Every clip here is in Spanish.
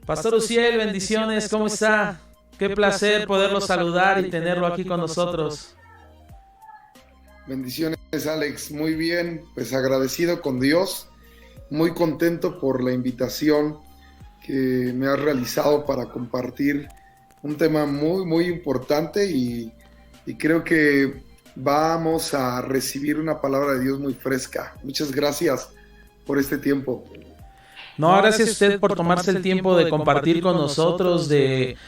Pastor Uziel, bendiciones, ¿cómo está? Qué placer poderlo saludar y tenerlo aquí con nosotros. Bendiciones, Alex, muy bien, pues agradecido con Dios, muy contento por la invitación que me has realizado para compartir un tema muy importante y creo que vamos a recibir una palabra de Dios muy fresca. Muchas gracias por este tiempo. No, gracias a usted por tomarse el tiempo de compartir con nosotros.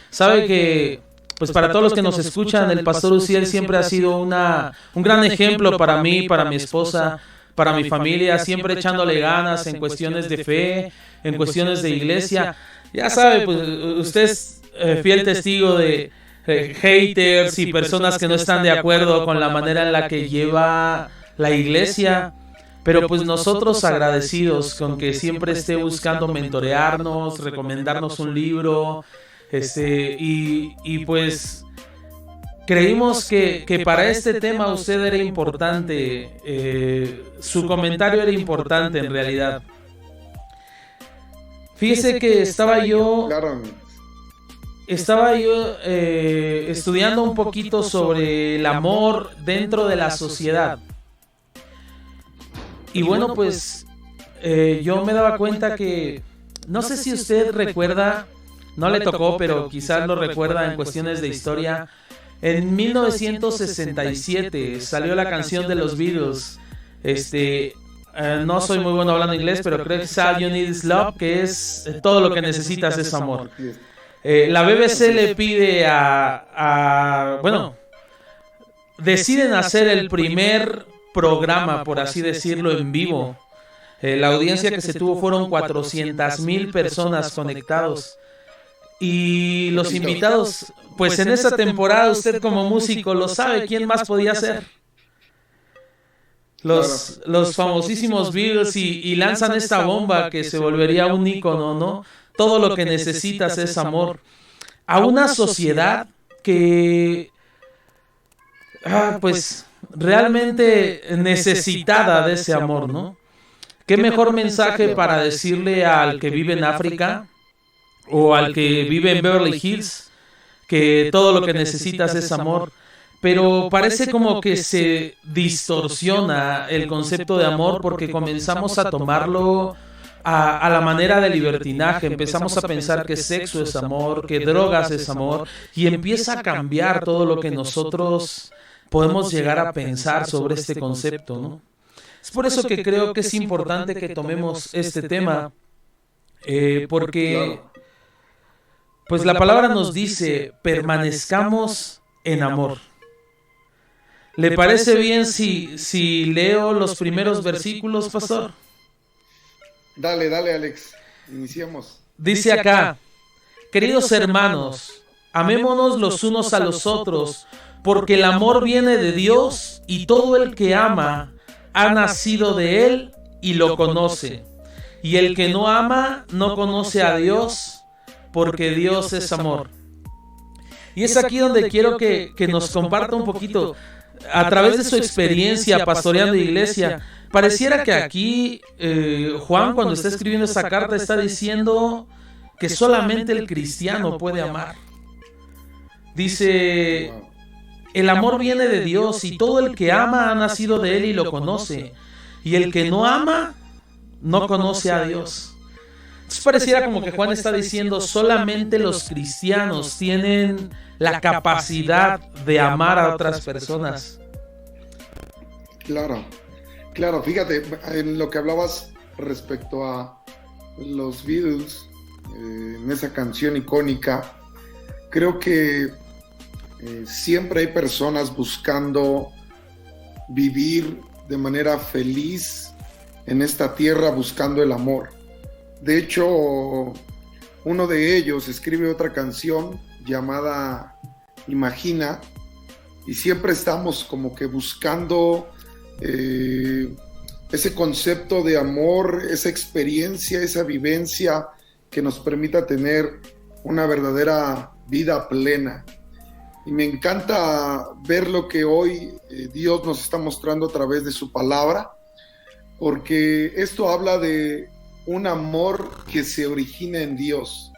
Sabe que, pues para todos los que nos escuchan, el Pastor Uziel siempre ha sido un gran ejemplo para mí, para mi esposa, para mi familia, siempre echándole ganas en cuestiones de fe, en cuestiones de iglesia. Ya sabe, pues usted es fiel testigo de haters y personas que no están de acuerdo con la manera en la que lleva la iglesia. Pero pues nosotros agradecidos con que siempre esté buscando mentorearnos, recomendarnos un libro, y pues creímos que para este tema usted era importante, su comentario era importante en realidad. Fíjese que estaba yo estudiando un poquito sobre el amor dentro de la sociedad. Y bueno, pues yo me daba cuenta que, no sé si usted recuerda, no le tocó, pero quizás lo recuerda en cuestiones de historia. En 1967 salió la canción de los Beatles. No soy muy bueno hablando inglés, pero creo que es All You Need Is Love, que es todo lo que necesitas es amor. La BBC le pide bueno, deciden hacer el primer programa, por así decirlo, en vivo. La audiencia que se tuvo fueron 400,000 personas conectados. Y los invitados, pues en esa temporada usted como músico lo sabe, ¿quién más podía ser? Los famosísimos Beatles y lanzan esta bomba que se volvería un ícono, ¿no? Todo lo que necesitas es amor. A una sociedad que, pues realmente necesitada de ese amor, ¿no? ¿Qué mejor mensaje para decirle al que vive en África o al que vive en Beverly Hills que todo lo que necesitas es amor? Pero parece como que se distorsiona el concepto de amor porque comenzamos a tomarlo a la manera de libertinaje. Empezamos a pensar que sexo es amor, que drogas es amor, y empieza a cambiar todo lo que nosotros podemos llegar a pensar sobre este concepto, ¿no? Es por eso que creo que es importante que tomemos este tema, porque pues la palabra nos dice, permanezcamos en amor. ¿Le parece bien si leo los primeros versículos, pastor? Dale, Alex, iniciemos. Dice acá, queridos hermanos, amémonos los unos a los otros, porque el amor viene de Dios y todo el que ama ha nacido de Él y lo conoce. Y el que no ama no conoce a Dios, porque Dios es amor. Y es aquí donde quiero que nos comparta un poquito, a través de su experiencia pastoreando iglesia. Pareciera que aquí Juan, cuando está escribiendo esta carta, está diciendo que solamente el cristiano puede amar. Dice, el amor viene de Dios y todo el que ama ha nacido de Él y lo conoce. Y el que no ama no conoce a Dios. Entonces pareciera como que Juan está diciendo, solamente los cristianos tienen la capacidad de amar a otras personas. Claro, fíjate, en lo que hablabas respecto a los Beatles, en esa canción icónica, creo que siempre hay personas buscando vivir de manera feliz en esta tierra, buscando el amor. De hecho, uno de ellos escribe otra canción llamada Imagina, y siempre estamos como que buscando ese concepto de amor, esa experiencia, esa vivencia que nos permita tener una verdadera vida plena. Y me encanta ver lo que hoy Dios nos está mostrando a través de su palabra, porque esto habla de un amor que se origina en Dios.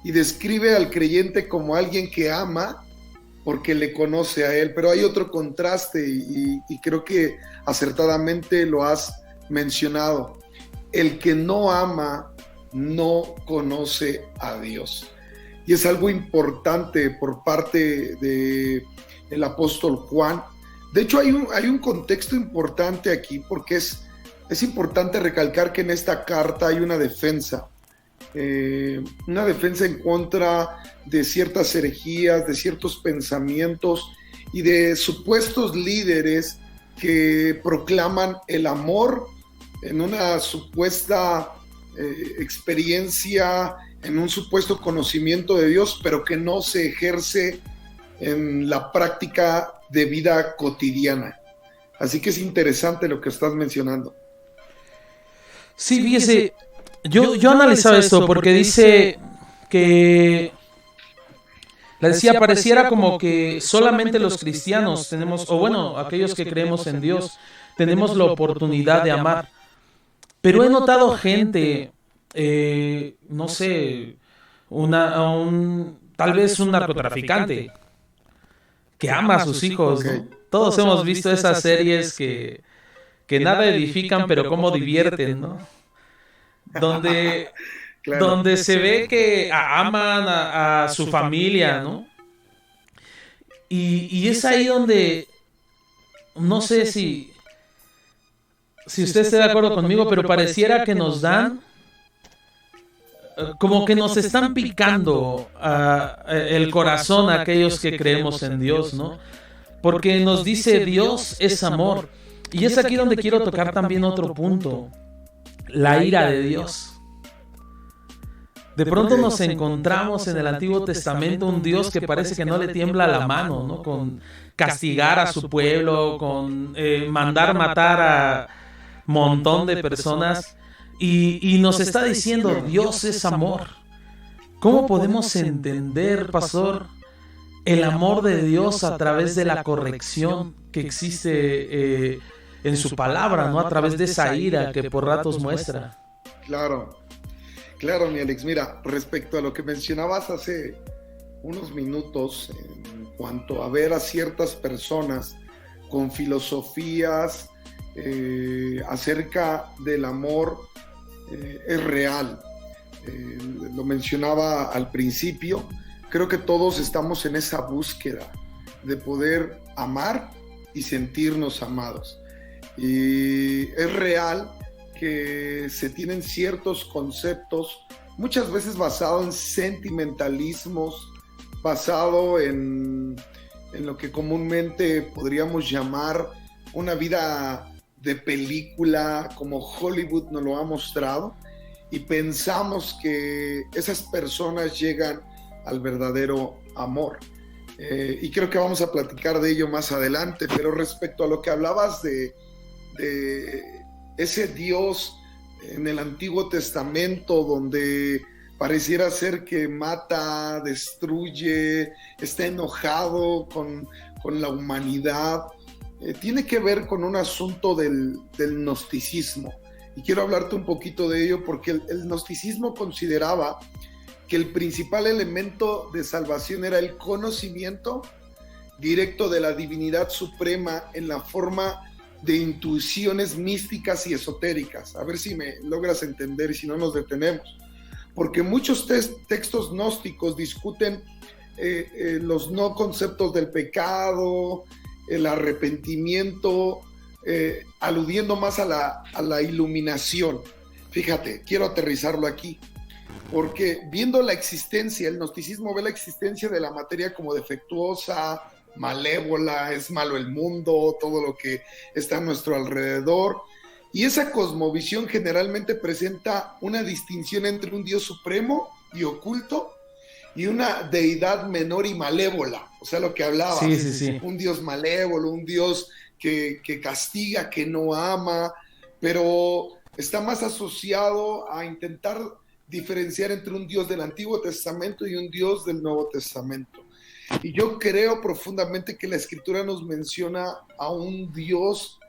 y describe al creyente como alguien que ama porque le conoce a Él. Pero hay otro contraste y creo que acertadamente lo has mencionado. El que no ama no conoce a Dios. Y es algo importante por parte del apóstol Juan. De hecho, hay un contexto importante aquí, porque es importante recalcar que en esta carta hay una defensa en contra de ciertas herejías, de ciertos pensamientos y de supuestos líderes que proclaman el amor en una supuesta experiencia, en un supuesto conocimiento de Dios, pero que no se ejerce en la práctica de vida cotidiana. Así que es interesante lo que estás mencionando. Sí, fíjese, yo analizaba esto porque dice que, la decía, pareciera como que solamente los cristianos tenemos, o bueno, aquellos que creemos en Dios, tenemos la oportunidad de amar. Pero he notado gente, no sé, tal vez un narcotraficante que ama a sus hijos, ¿no? Todos hemos visto esas series que nada edifican, pero cómo divierten, ¿no? Donde, claro, donde se ve que aman a su familia, ¿no? Y es ahí donde, no sé si usted esté de acuerdo conmigo, pero pareciera que nos dan, como que nos están picando el corazón a aquellos que creemos en Dios, ¿no? Porque nos dice Dios es amor. Y es aquí donde quiero tocar también otro punto, la ira de Dios. De pronto nos encontramos en el Antiguo Testamento un Dios que parece que no le tiembla la mano, ¿no? Con castigar a su pueblo, con mandar matar a montón de personas, y nos está diciendo Dios es amor. ¿Cómo podemos entender, pastor, el amor de Dios a través de la corrección que existe en su palabra, ¿no? A través de esa ira que por ratos muestra? Claro, mi Alex. Mira, respecto a lo que mencionabas hace unos minutos en cuanto a ver a ciertas personas con filosofías acerca del amor, es real. Lo mencionaba al principio. Creo que todos estamos en esa búsqueda de poder amar y sentirnos amados. Y es real que se tienen ciertos conceptos, muchas veces basado en sentimentalismos, basado en lo que comúnmente podríamos llamar una vida de película, como Hollywood nos lo ha mostrado, y pensamos que esas personas llegan al verdadero amor. Y creo que vamos a platicar de ello más adelante, pero respecto a lo que hablabas de ese Dios en el Antiguo Testamento donde pareciera ser que mata, destruye, está enojado con la humanidad, tiene que ver con un asunto del gnosticismo. Y quiero hablarte un poquito de ello porque el gnosticismo consideraba que el principal elemento de salvación era el conocimiento directo de la divinidad suprema en la forma de intuiciones místicas y esotéricas. A ver si me logras entender y si no nos detenemos. Porque muchos textos gnósticos discuten los no conceptos del pecado, el arrepentimiento, aludiendo más a la iluminación. Fíjate, quiero aterrizarlo aquí. Porque viendo la existencia, el gnosticismo ve la existencia de la materia como defectuosa, malévola, es malo el mundo, todo lo que está a nuestro alrededor. Y esa cosmovisión generalmente presenta una distinción entre un Dios supremo y oculto y una deidad menor y malévola. O sea, lo que hablabas, sí. Un Dios malévolo, un Dios que castiga, que no ama, pero está más asociado a intentar diferenciar entre un Dios del Antiguo Testamento y un Dios del Nuevo Testamento. Y yo creo profundamente que la Escritura nos menciona a un Dios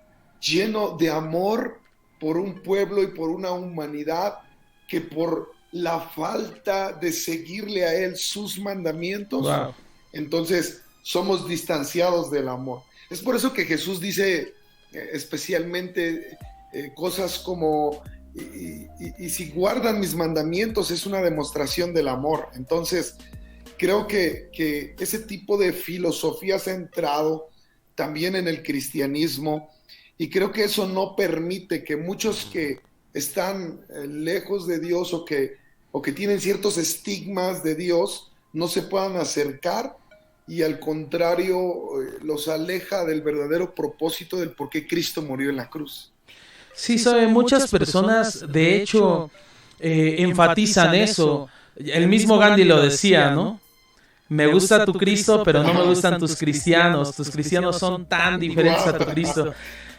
lleno de amor por un pueblo y por una humanidad que por la falta de seguirle a Él sus mandamientos, Wow. entonces somos distanciados del amor. Es por eso que Jesús dice especialmente cosas como, y si guardan mis mandamientos es una demostración del amor. Entonces, creo que ese tipo de filosofías ha entrado también en el cristianismo, y creo que eso no permite que muchos que están lejos de Dios o que tienen ciertos estigmas de Dios no se puedan acercar, y al contrario los aleja del verdadero propósito del por qué Cristo murió en la cruz. Sí, sabe, muchas personas, de hecho, enfatizan eso. El mismo Gandhi lo decía, ¿no? Me gusta tu Cristo, pero no me gustan tus cristianos. Tus cristianos son tan diferentes a tu Cristo.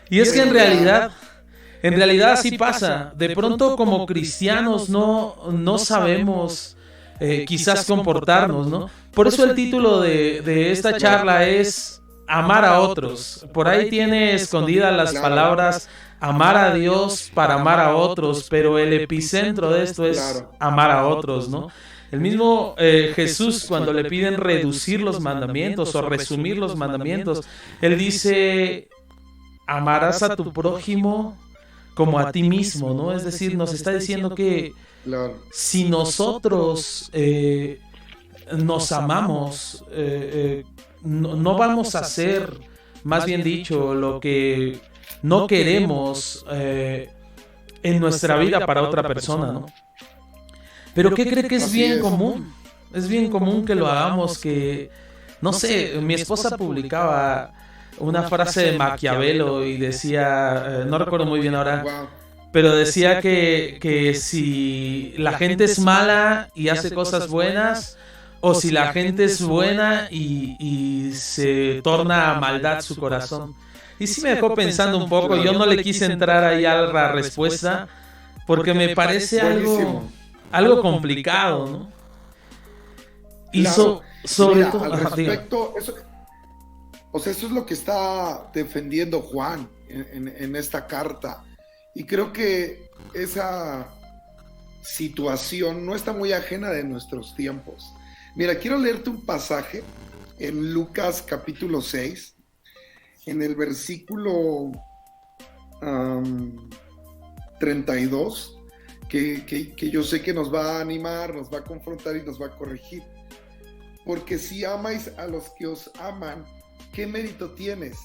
Y es que en realidad así pasa. De pronto como cristianos no sabemos quizás comportarnos, ¿no? Por eso el título de esta charla es amar a otros. Por ahí tiene escondidas las palabras amar a Dios para amar a otros, pero el epicentro de esto es amar a otros, ¿no? El mismo Jesús, cuando le piden reducir los mandamientos o resumir los mandamientos, él dice, amarás a tu prójimo como a ti mismo, ¿no? Es decir, nos está diciendo que si nosotros nos amamos, no vamos a hacer, más bien dicho, lo que no queremos en nuestra vida para otra persona, ¿no? Pero ¿qué cree que es bien común? Es bien común que lo hagamos, que, no sé, mi esposa publicaba una frase de Maquiavelo y decía, no recuerdo muy bien ahora, pero decía que si la gente es mala y hace cosas buenas, o si la gente es buena y se torna a maldad su corazón. Y sí me dejó pensando un poco, yo no le quise entrar ahí a la respuesta, porque me parece algo complicado, ¿no? Y sobre todo, al respecto, eso es lo que está defendiendo Juan en esta carta. Y creo que esa situación no está muy ajena de nuestros tiempos. Mira, quiero leerte un pasaje en Lucas capítulo 6, en el versículo 32, que yo sé que nos va a animar, nos va a confrontar y nos va a corregir. Porque si amáis a los que os aman, ¿qué mérito tienes?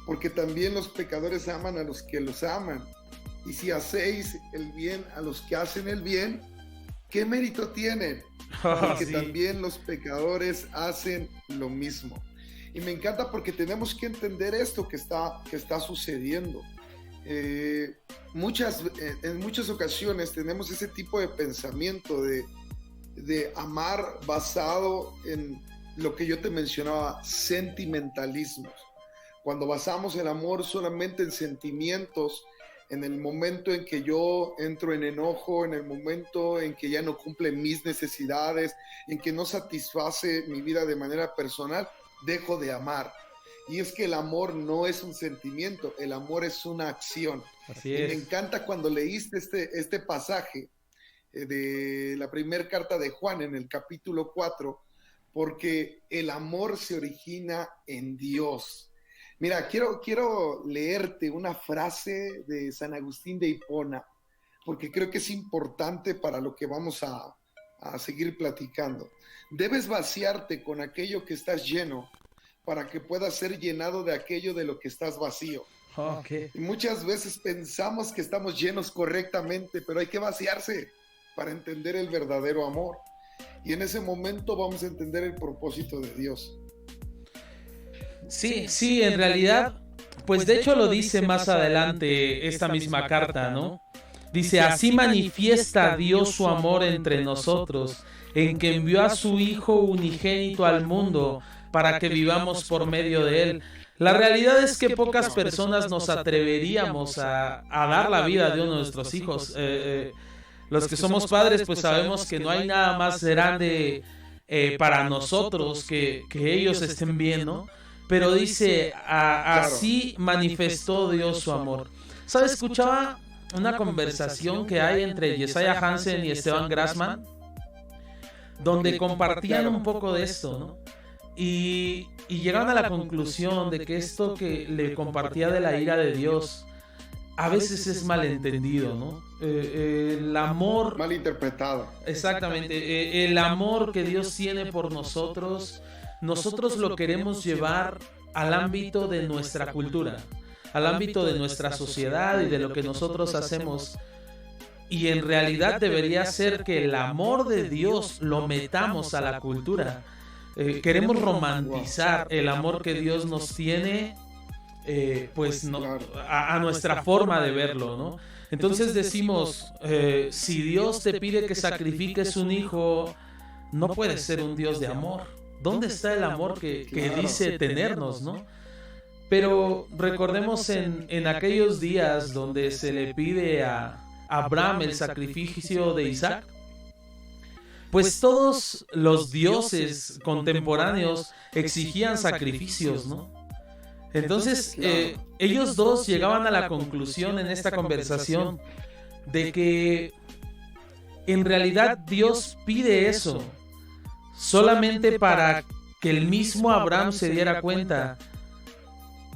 Porque también los pecadores aman a los que los aman. Y si hacéis el bien a los que hacen el bien, ¿qué mérito tienen? Porque también los pecadores hacen lo mismo. Y me encanta porque tenemos que entender esto que está sucediendo. En muchas ocasiones tenemos ese tipo de pensamiento de amar basado en lo que yo te mencionaba, sentimentalismos. Cuando basamos el amor solamente en sentimientos, en el momento en que yo entro en enojo, en el momento en que ya no cumple mis necesidades, en que no satisface mi vida de manera personal, dejo de amar. Y es que el amor no es un sentimiento, el amor es una acción. Así es. Y me encanta cuando leíste este pasaje de la primera carta de Juan en el capítulo 4, porque el amor se origina en Dios. Mira, quiero leerte una frase de San Agustín de Hipona, porque creo que es importante para lo que vamos a seguir platicando. Debes vaciarte con aquello que estás lleno, para que puedas ser llenado de aquello de lo que estás vacío. Okay. Y muchas veces pensamos que estamos llenos correctamente, pero hay que vaciarse para entender el verdadero amor. Y en ese momento vamos a entender el propósito de Dios. Sí, en realidad, pues de hecho lo dice más adelante esta misma carta, ¿no? Dice, así manifiesta Dios su amor entre nosotros, en que envió a su Hijo unigénito al mundo para que vivamos por medio de él. La realidad es que pocas personas nos atreveríamos a dar la vida de uno de nuestros hijos. Los que somos padres, pues sabemos que no hay nada más grande para nosotros que ellos estén bien, ¿no? Pero dice, así manifestó Dios su amor. ¿Sabes? Escuchaba una conversación que hay entre Josiah Hansen y Esteban Grassman, donde compartían un poco de esto, ¿no? Y llegaron a la conclusión de que esto que le compartía de la ira de Dios a veces es malentendido, ¿no? El amor... Malinterpretado. Exactamente. El amor que Dios tiene por nosotros lo queremos llevar al ámbito de nuestra cultura, al ámbito de nuestra sociedad y de lo que nosotros hacemos. Y en realidad debería ser que el amor de Dios lo metamos a la cultura. Queremos romantizar el amor que Dios nos tiene, pues no, a nuestra forma de verlo, ¿no? Entonces decimos, si Dios te pide que sacrifiques un hijo, no puede ser un Dios de amor. ¿Dónde está el amor que dice tenernos, no? Pero recordemos en aquellos días donde se le pide a Abraham el sacrificio de Isaac, pues todos los dioses contemporáneos exigían sacrificios, ¿no? Entonces, ellos dos llegaban a la conclusión en esta conversación de que en realidad Dios pide eso solamente para que el mismo Abraham se diera cuenta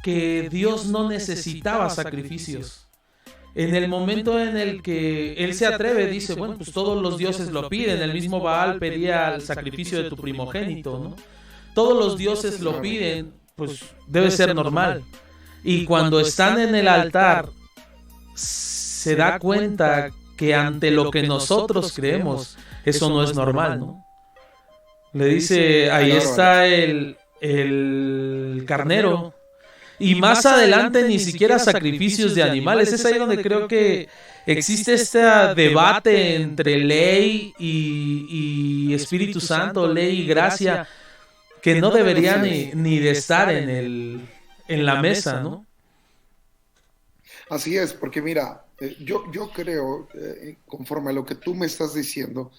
que Dios no necesitaba sacrificios. En el momento en el que él se atreve, dice, bueno, pues todos los dioses lo piden. El mismo Baal pedía el sacrificio de tu primogénito, ¿no? Todos los dioses lo piden, pues debe ser normal. Y cuando están en el altar, se da cuenta que ante lo que nosotros creemos, eso no es normal, ¿no? Le dice, ahí está el carnero. Y más adelante ni siquiera sacrificios de animales. Es ahí donde creo que existe este debate entre ley y Espíritu Santo, ley y gracia, que no deberían ni de estar en la mesa, ¿no? Así es, porque mira, yo creo, conforme a lo que tú me estás diciendo,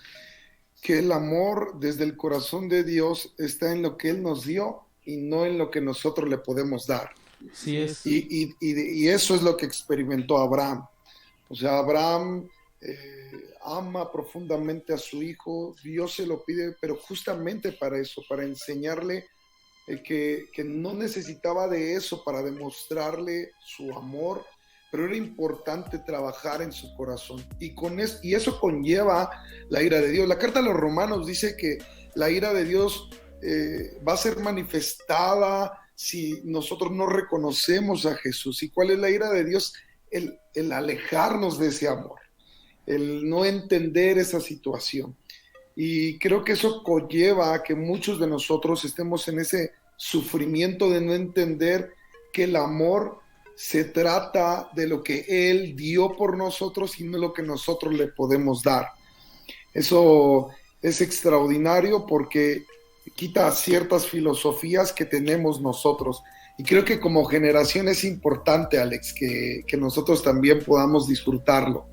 que el amor desde el corazón de Dios está en lo que Él nos dio y no en lo que nosotros le podemos dar. Sí es. Y eso es lo que experimentó Abraham. O sea, Abraham ama profundamente a su hijo, Dios se lo pide, pero justamente para eso, para enseñarle que no necesitaba de eso para demostrarle su amor, pero era importante trabajar en su corazón. Y eso conlleva la ira de Dios. La carta a los Romanos dice que la ira de Dios va a ser manifestada si nosotros no reconocemos a Jesús. ¿Y cuál es la ira de Dios? El alejarnos de ese amor, el no entender esa situación. Y creo que eso conlleva a que muchos de nosotros estemos en ese sufrimiento de no entender que el amor se trata de lo que Él dio por nosotros y no lo que nosotros le podemos dar. Eso es extraordinario porque quita ciertas filosofías que tenemos nosotros. Y creo que como generación es importante, Alex, que nosotros también podamos disfrutarlo.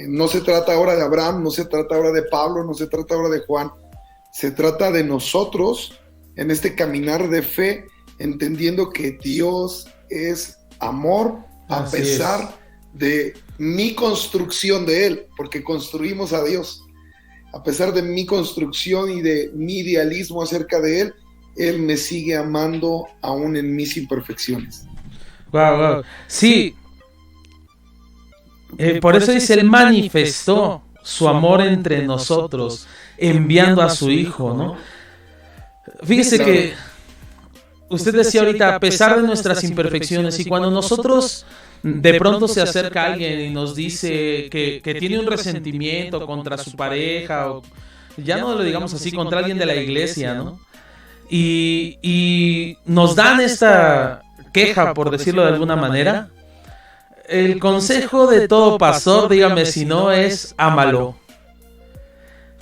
No se trata ahora de Abraham, no se trata ahora de Pablo, no se trata ahora de Juan. Se trata de nosotros en este caminar de fe, entendiendo que Dios es amor a pesar de mi construcción de Él, porque construimos a Dios. A pesar de mi construcción y de mi idealismo acerca de Él, Él me sigue amando aún en mis imperfecciones. Wow. Sí. Por eso dice, Él manifestó su amor entre nosotros, enviando a su Hijo, ¿no? Fíjese que usted decía ahorita, a pesar de nuestras imperfecciones, y cuando nosotros de pronto se acerca alguien y nos dice que tiene un resentimiento contra su pareja, o ya no lo digamos así, contra alguien de la iglesia, ¿no? Y nos dan esta queja, por decirlo de alguna manera, el consejo de todo pastor, dígame si no, es ámalo.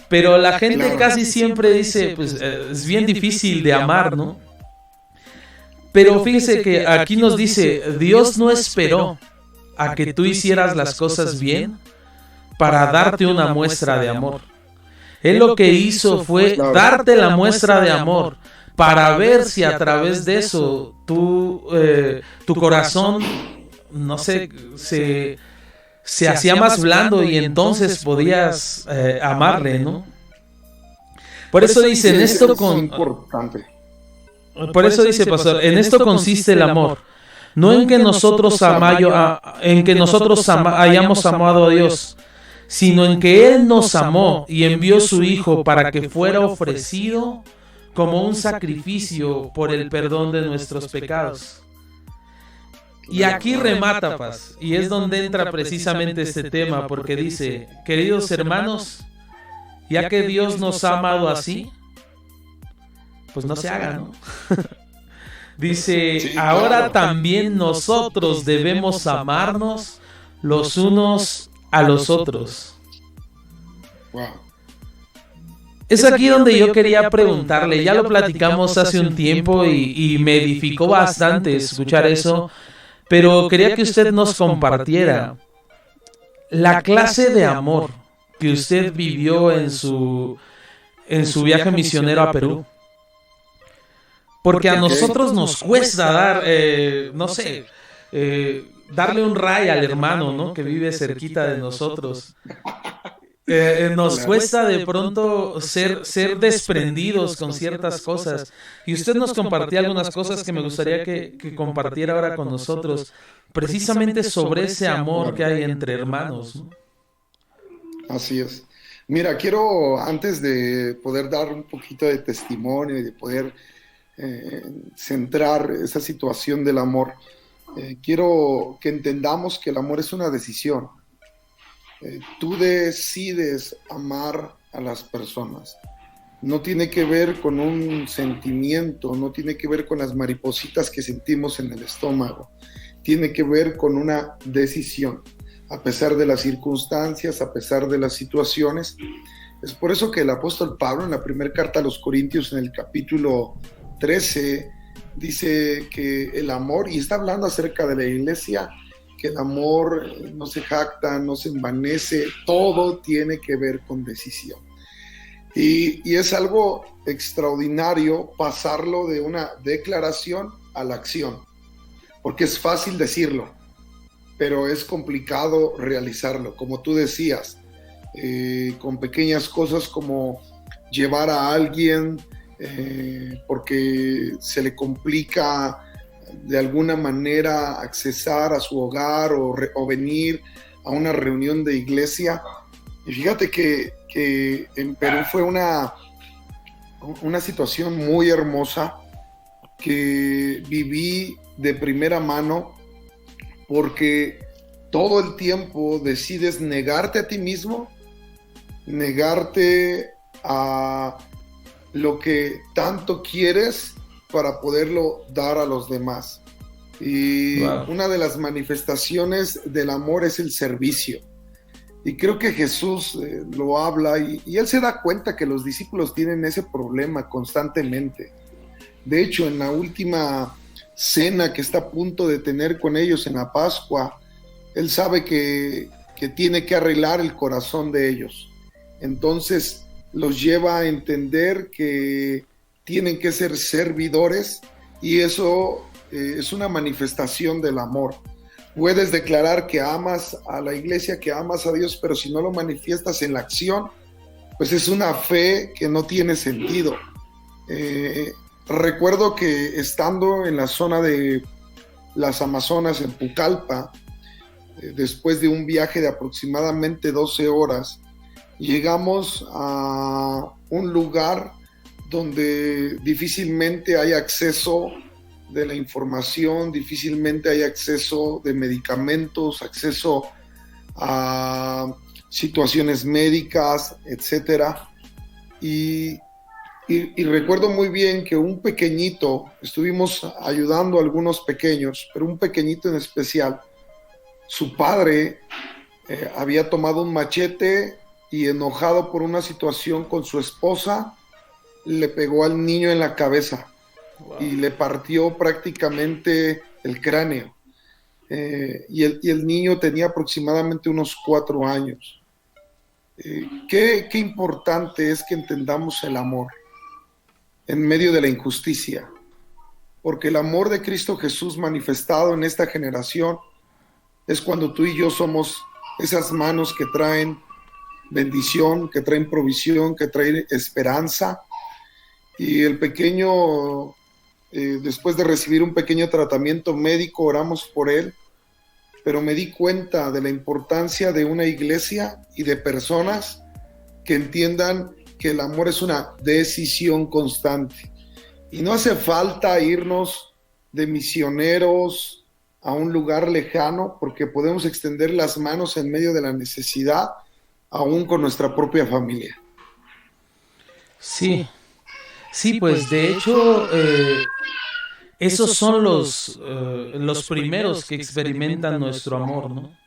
Pero la gente casi siempre dice, pues es bien difícil de amar, ¿no? Pero fíjese que aquí nos dice, Dios no esperó a que tú hicieras las cosas bien para darte una muestra de amor. Él lo que hizo fue darte la muestra de amor para ver si a través de eso tu corazón, no sé, se hacía más blando y entonces podías amarle, ¿no? Por eso dice, en esto por eso dice, pastor, en esto consiste el amor, no en que nosotros hayamos amado a Dios, sino en que Él nos amó y envió su Hijo para que fuera ofrecido como un sacrificio por el perdón de nuestros pecados. Y aquí remata, Paz, y es donde entra precisamente este tema, porque dice, queridos hermanos, ya que Dios nos ha amado así, pues no se haga, ¿no? Dice, ahora también nosotros debemos amarnos los unos a los otros. Wow. Es aquí donde yo quería preguntarle, ya lo platicamos hace un tiempo y me edificó bastante escuchar eso, pero quería que usted nos compartiera la clase de amor que usted vivió en su viaje misionero a Perú. Porque a nosotros nos cuesta dar, no sé, darle un ray al hermano, ¿no? Que vive cerquita de nosotros. Nos cuesta de pronto ser desprendidos con ciertas cosas. Y usted nos compartía algunas cosas que me gustaría que compartiera ahora con nosotros, precisamente sobre ese amor que hay entre hermanos, ¿no? Así es. Mira, quiero, antes de poder dar un poquito de testimonio y de poder centrar esa situación del amor, quiero que entendamos que el amor es una decisión. Tú decides amar a las personas. No tiene que ver con un sentimiento, no tiene que ver con las maripositas que sentimos en el estómago. Tiene que ver con una decisión, a pesar de las circunstancias, a pesar de las situaciones. Es por eso que el apóstol Pablo, en la primera carta a los Corintios, en el capítulo 13, dice que el amor, y está hablando acerca de la iglesia, que el amor no se jacta, no se envanece, todo tiene que ver con decisión. Y es algo extraordinario pasarlo de una declaración a la acción, porque es fácil decirlo, pero es complicado realizarlo, como tú decías, con pequeñas cosas como llevar a alguien porque se le complica de alguna manera accesar a su hogar o venir a una reunión de iglesia. Y fíjate que en Perú fue una situación muy hermosa que viví de primera mano, porque todo el tiempo decides negarte a ti mismo, negarte a lo que tanto quieres para poderlo dar a los demás. Y una de las manifestaciones del amor es el servicio. Y creo que Jesús lo habla y él se da cuenta que los discípulos tienen ese problema constantemente. De hecho, en la última cena que está a punto de tener con ellos en la Pascua, él sabe que tiene que arreglar el corazón de ellos. Entonces los lleva a entender que tienen que ser servidores, y eso es una manifestación del amor. Puedes declarar que amas a la iglesia, que amas a Dios, pero si no lo manifiestas en la acción, pues es una fe que no tiene sentido. Recuerdo que estando en la zona de las Amazonas, en Pucallpa, después de un viaje de aproximadamente 12 horas, llegamos a un lugar donde difícilmente hay acceso de la información, difícilmente hay acceso de medicamentos, acceso a situaciones médicas, etcétera. Y recuerdo muy bien que un pequeñito, estuvimos ayudando a algunos pequeños, pero un pequeñito en especial, su padre había tomado un machete y, enojado por una situación con su esposa, le pegó al niño en la cabeza. Wow. Y le partió prácticamente el cráneo. Y el niño tenía aproximadamente unos 4 años. Qué importante es que entendamos el amor en medio de la injusticia, porque el amor de Cristo Jesús manifestado en esta generación es cuando tú y yo somos esas manos que traen bendición, que traen provisión, que traen esperanza. Y el pequeño, después de recibir un pequeño tratamiento médico, oramos por él, pero me di cuenta de la importancia de una iglesia y de personas que entiendan que el amor es una decisión constante. Y no hace falta irnos de misioneros a un lugar lejano, porque podemos extender las manos en medio de la necesidad, aún con nuestra propia familia. Sí, sí, pues de hecho, esos son los primeros que experimentan nuestro amor, ¿no?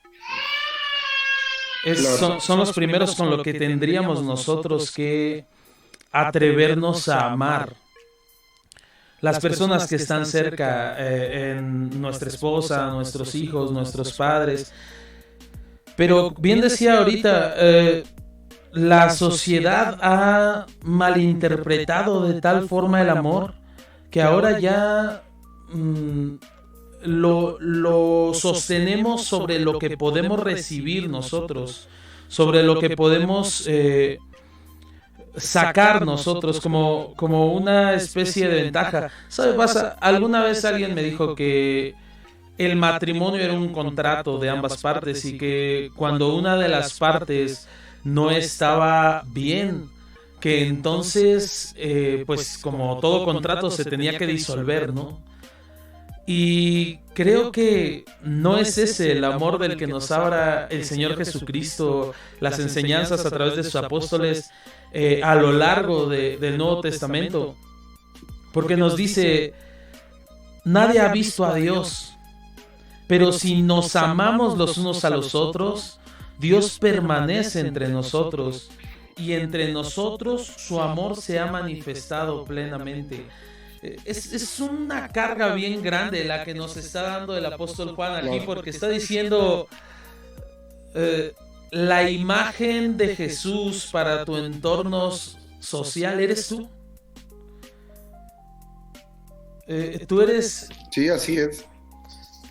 Son los primeros con lo que tendríamos nosotros que atrevernos a amar. Las personas que están cerca, en nuestra esposa, nuestros hijos, nuestros padres. Pero bien decía ahorita, la sociedad ha malinterpretado de tal forma el amor que ahora ya lo sostenemos sobre lo que podemos recibir nosotros, sobre lo que podemos sacar nosotros como una especie de ventaja. ¿Sabes? Alguna vez alguien me dijo que el matrimonio era un contrato de ambas partes y que cuando una de las partes no estaba bien, que entonces, pues como todo contrato se tenía que disolver, ¿no? Y creo que no es ese el amor del que nos habla el Señor Jesucristo, las enseñanzas a través de sus apóstoles a lo largo del Nuevo Testamento, porque nos dice, nadie ha visto a Dios, pero si nos amamos los unos a los otros, Dios permanece entre nosotros y entre nosotros su amor se ha manifestado plenamente. Es una carga bien grande la que nos está dando el apóstol Juan aquí, porque está diciendo la imagen de Jesús para tu entorno social eres tú. Tú eres... Sí, así es.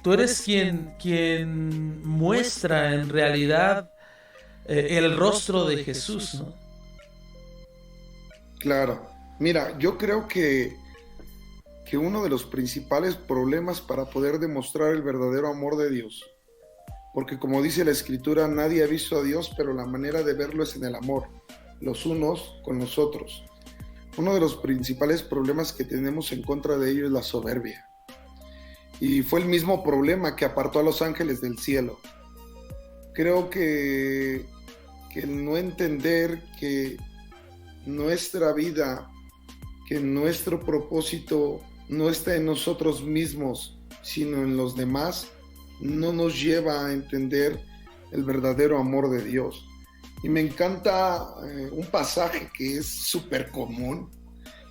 Tú eres quien muestra en realidad el rostro de Jesús, ¿no? Claro. Mira, yo creo que uno de los principales problemas para poder demostrar el verdadero amor de Dios, porque como dice la Escritura, nadie ha visto a Dios, pero la manera de verlo es en el amor, los unos con los otros. Uno de los principales problemas que tenemos en contra de ello es la soberbia. Y fue el mismo problema que apartó a los ángeles del cielo. Creo que el no entender que nuestra vida, que nuestro propósito no está en nosotros mismos, sino en los demás, no nos lleva a entender el verdadero amor de Dios. Y me encanta un pasaje que es súper común,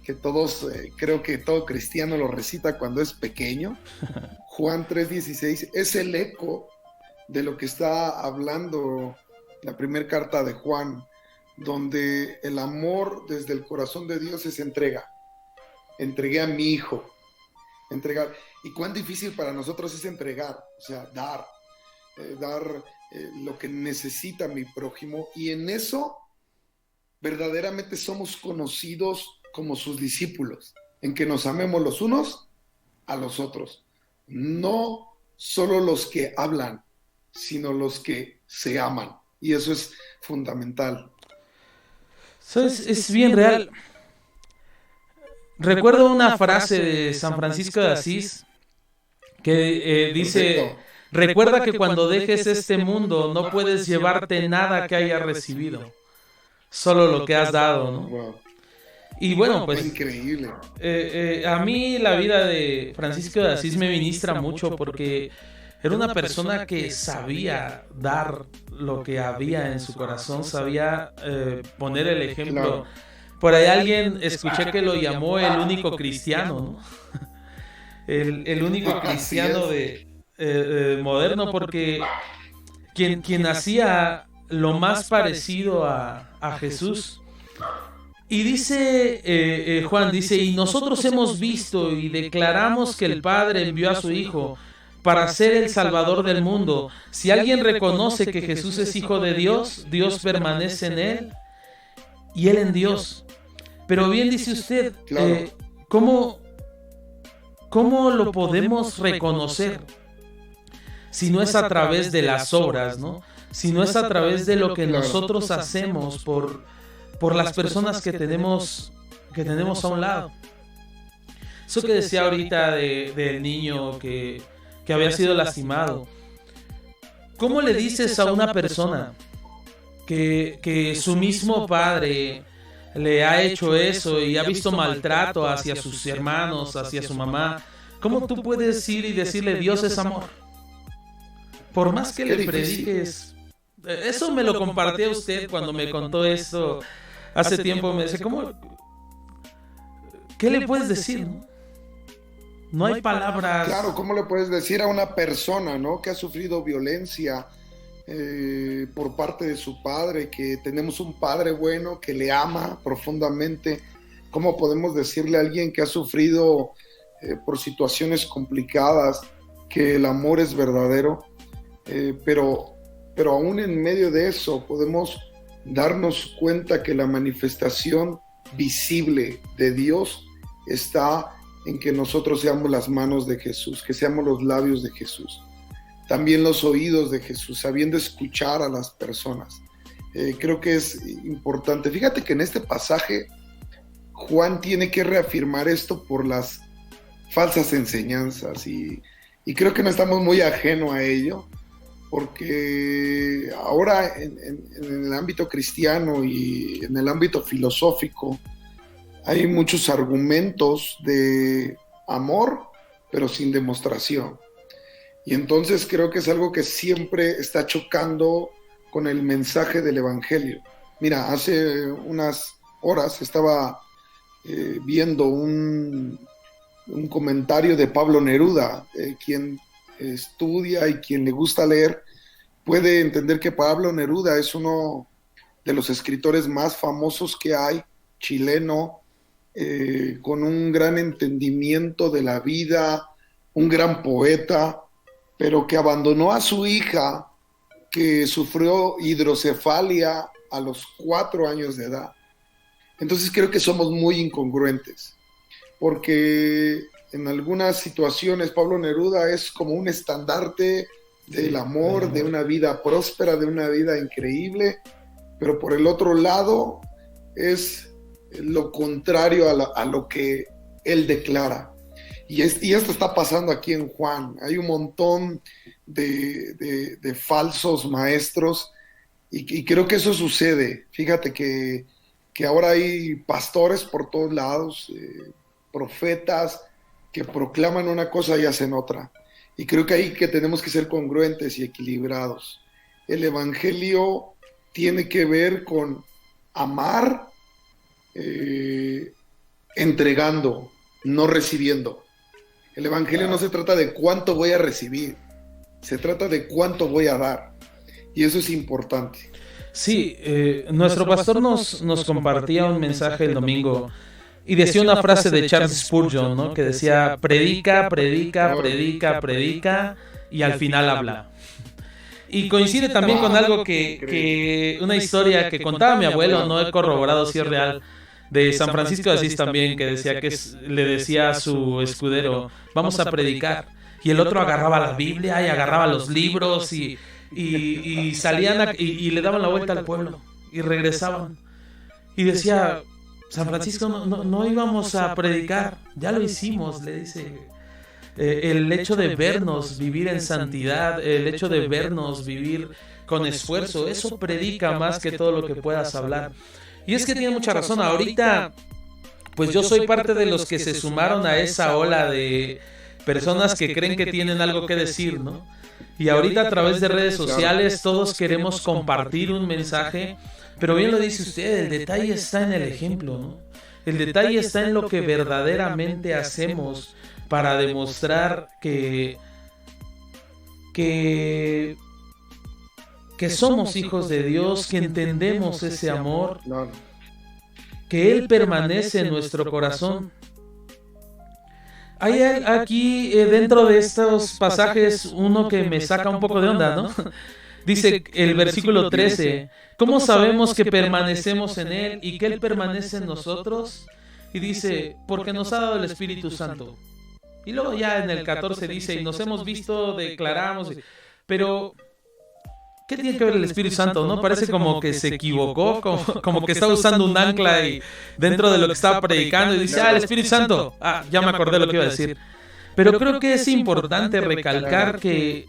que todos, creo que todo cristiano lo recita cuando es pequeño. Juan 3:16 es el eco de lo que está hablando la primera carta de Juan, donde el amor desde el corazón de Dios es entrega. Entregué a mi hijo, entregar. Y cuán difícil para nosotros es entregar, o sea, dar lo que necesita mi prójimo, y en eso verdaderamente somos conocidos como sus discípulos, en que nos amemos los unos a los otros, no solo los que hablan, sino los que se aman, y eso es fundamental. Eso es bien real. Recuerdo una frase de San Francisco de Asís que dice, recuerda que cuando dejes este mundo no puedes llevarte nada que hayas recibido, solo lo que has dado, ¿no? Wow. Y bueno, pues increíble. A mí la vida de Francisco de Asís me ministra mucho porque era una persona que sabía dar lo que había en su corazón, sabía poner el ejemplo. Claro. Por ahí alguien escuché que lo llamó el único cristiano, ¿no? el único cristiano moderno, porque quien hacía lo más parecido a Jesús. Y dice Juan, dice, y nosotros hemos visto y declaramos que el Padre envió a su Hijo para ser el Salvador del mundo. Si alguien reconoce que Jesús es Hijo de Dios, Dios permanece en él y él en Dios. Pero bien dice usted, ¿cómo lo podemos reconocer? Si no es a través de las obras, ¿no? Si no es a través de lo que nosotros hacemos por las personas que tenemos a un lado. Eso que decía ahorita del niño que había sido lastimado. ¿Cómo le dices a una persona que su mismo padre le ha hecho eso y ha visto maltrato hacia sus hermanos, hacia su mamá? ¿Cómo tú puedes ir y decirle Dios es amor? Por más que le prediques. Eso me lo compartió usted cuando me contó esto hace tiempo. Me dice, ¿qué le puedes decir? No hay palabras. Claro, ¿cómo le puedes decir a una persona, ¿no?, que ha sufrido violencia por parte de su padre, que tenemos un padre bueno que le ama profundamente? ¿Cómo podemos decirle a alguien que ha sufrido por situaciones complicadas que el amor es verdadero? Pero aún en medio de eso podemos darnos cuenta que la manifestación visible de Dios está en que nosotros seamos las manos de Jesús, que seamos los labios de Jesús, también los oídos de Jesús, sabiendo escuchar a las personas. Creo que es importante. Fíjate que en este pasaje Juan tiene que reafirmar esto por las falsas enseñanzas y creo que no estamos muy ajenos a ello, porque ahora en el ámbito cristiano y en el ámbito filosófico hay muchos argumentos de amor, pero sin demostración. Y entonces creo que es algo que siempre está chocando con el mensaje del Evangelio. Mira, hace unas horas estaba viendo un comentario de Pablo Neruda. Quien estudia y quien le gusta leer puede entender que Pablo Neruda es uno de los escritores más famosos que hay, chileno, con un gran entendimiento de la vida, un gran poeta, pero que abandonó a su hija, que sufrió hidrocefalia a los 4 años de edad. Entonces creo que somos muy incongruentes, porque en algunas situaciones Pablo Neruda es como un estandarte del amor, de una vida próspera, de una vida increíble, pero por el otro lado es lo contrario a lo que él declara. Y esto está pasando aquí en Juan. Hay un montón de falsos maestros y creo que eso sucede. Fíjate que ahora hay pastores por todos lados, profetas que proclaman una cosa y hacen otra. Y creo que ahí que tenemos que ser congruentes y equilibrados. El Evangelio tiene que ver con amar entregando, no recibiendo. El Evangelio no se trata de cuánto voy a recibir, se trata de cuánto voy a dar. Y eso es importante. Sí, nuestro pastor nos compartía un mensaje el domingo y decía una frase de Charles Spurgeon, ¿no?, que decía, predica, predica, predica, predica y al final habla. Y coincide también con algo que una historia que contaba mi abuelo, no he corroborado si es real, de San Francisco de Asís también, que decía que le decía a su escudero, vamos a predicar. Y el otro agarraba la Biblia y agarraba los libros y salían y le daban la vuelta al pueblo y regresaban. Y decía, San Francisco, no íbamos a predicar, ya lo hicimos, le dice. El hecho de vernos vivir en santidad, el hecho de vernos vivir con esfuerzo, eso predica más que todo lo que puedas hablar. Y es que tiene mucha razón. Ahorita, pues yo soy parte de los que se sumaron a esa ola de personas que creen que tienen algo que decir, ¿no? Y ahorita a través de redes sociales todos queremos compartir un mensaje, pero bien lo dice usted, el detalle está en el ejemplo, ¿no? El detalle está en lo que verdaderamente hacemos para demostrar que somos hijos de Dios, que entendemos ese amor, que Él permanece en nuestro corazón. Hay aquí dentro de estos pasajes uno que me saca un poco de onda, ¿no? Dice el versículo 13, ¿cómo sabemos que permanecemos en Él y que Él permanece en nosotros? Y dice, porque nos ha dado el Espíritu Santo. Y luego ya en el 14 dice, y nos hemos visto, declaramos, pero ¿qué tiene que ver el Espíritu Santo? ¿No? Parece como que se equivocó, como que está usando un ancla y dentro de lo que estaba predicando y dice, el Espíritu Santo. Ya me acordé lo que iba a decir. Pero creo que es importante recalcar que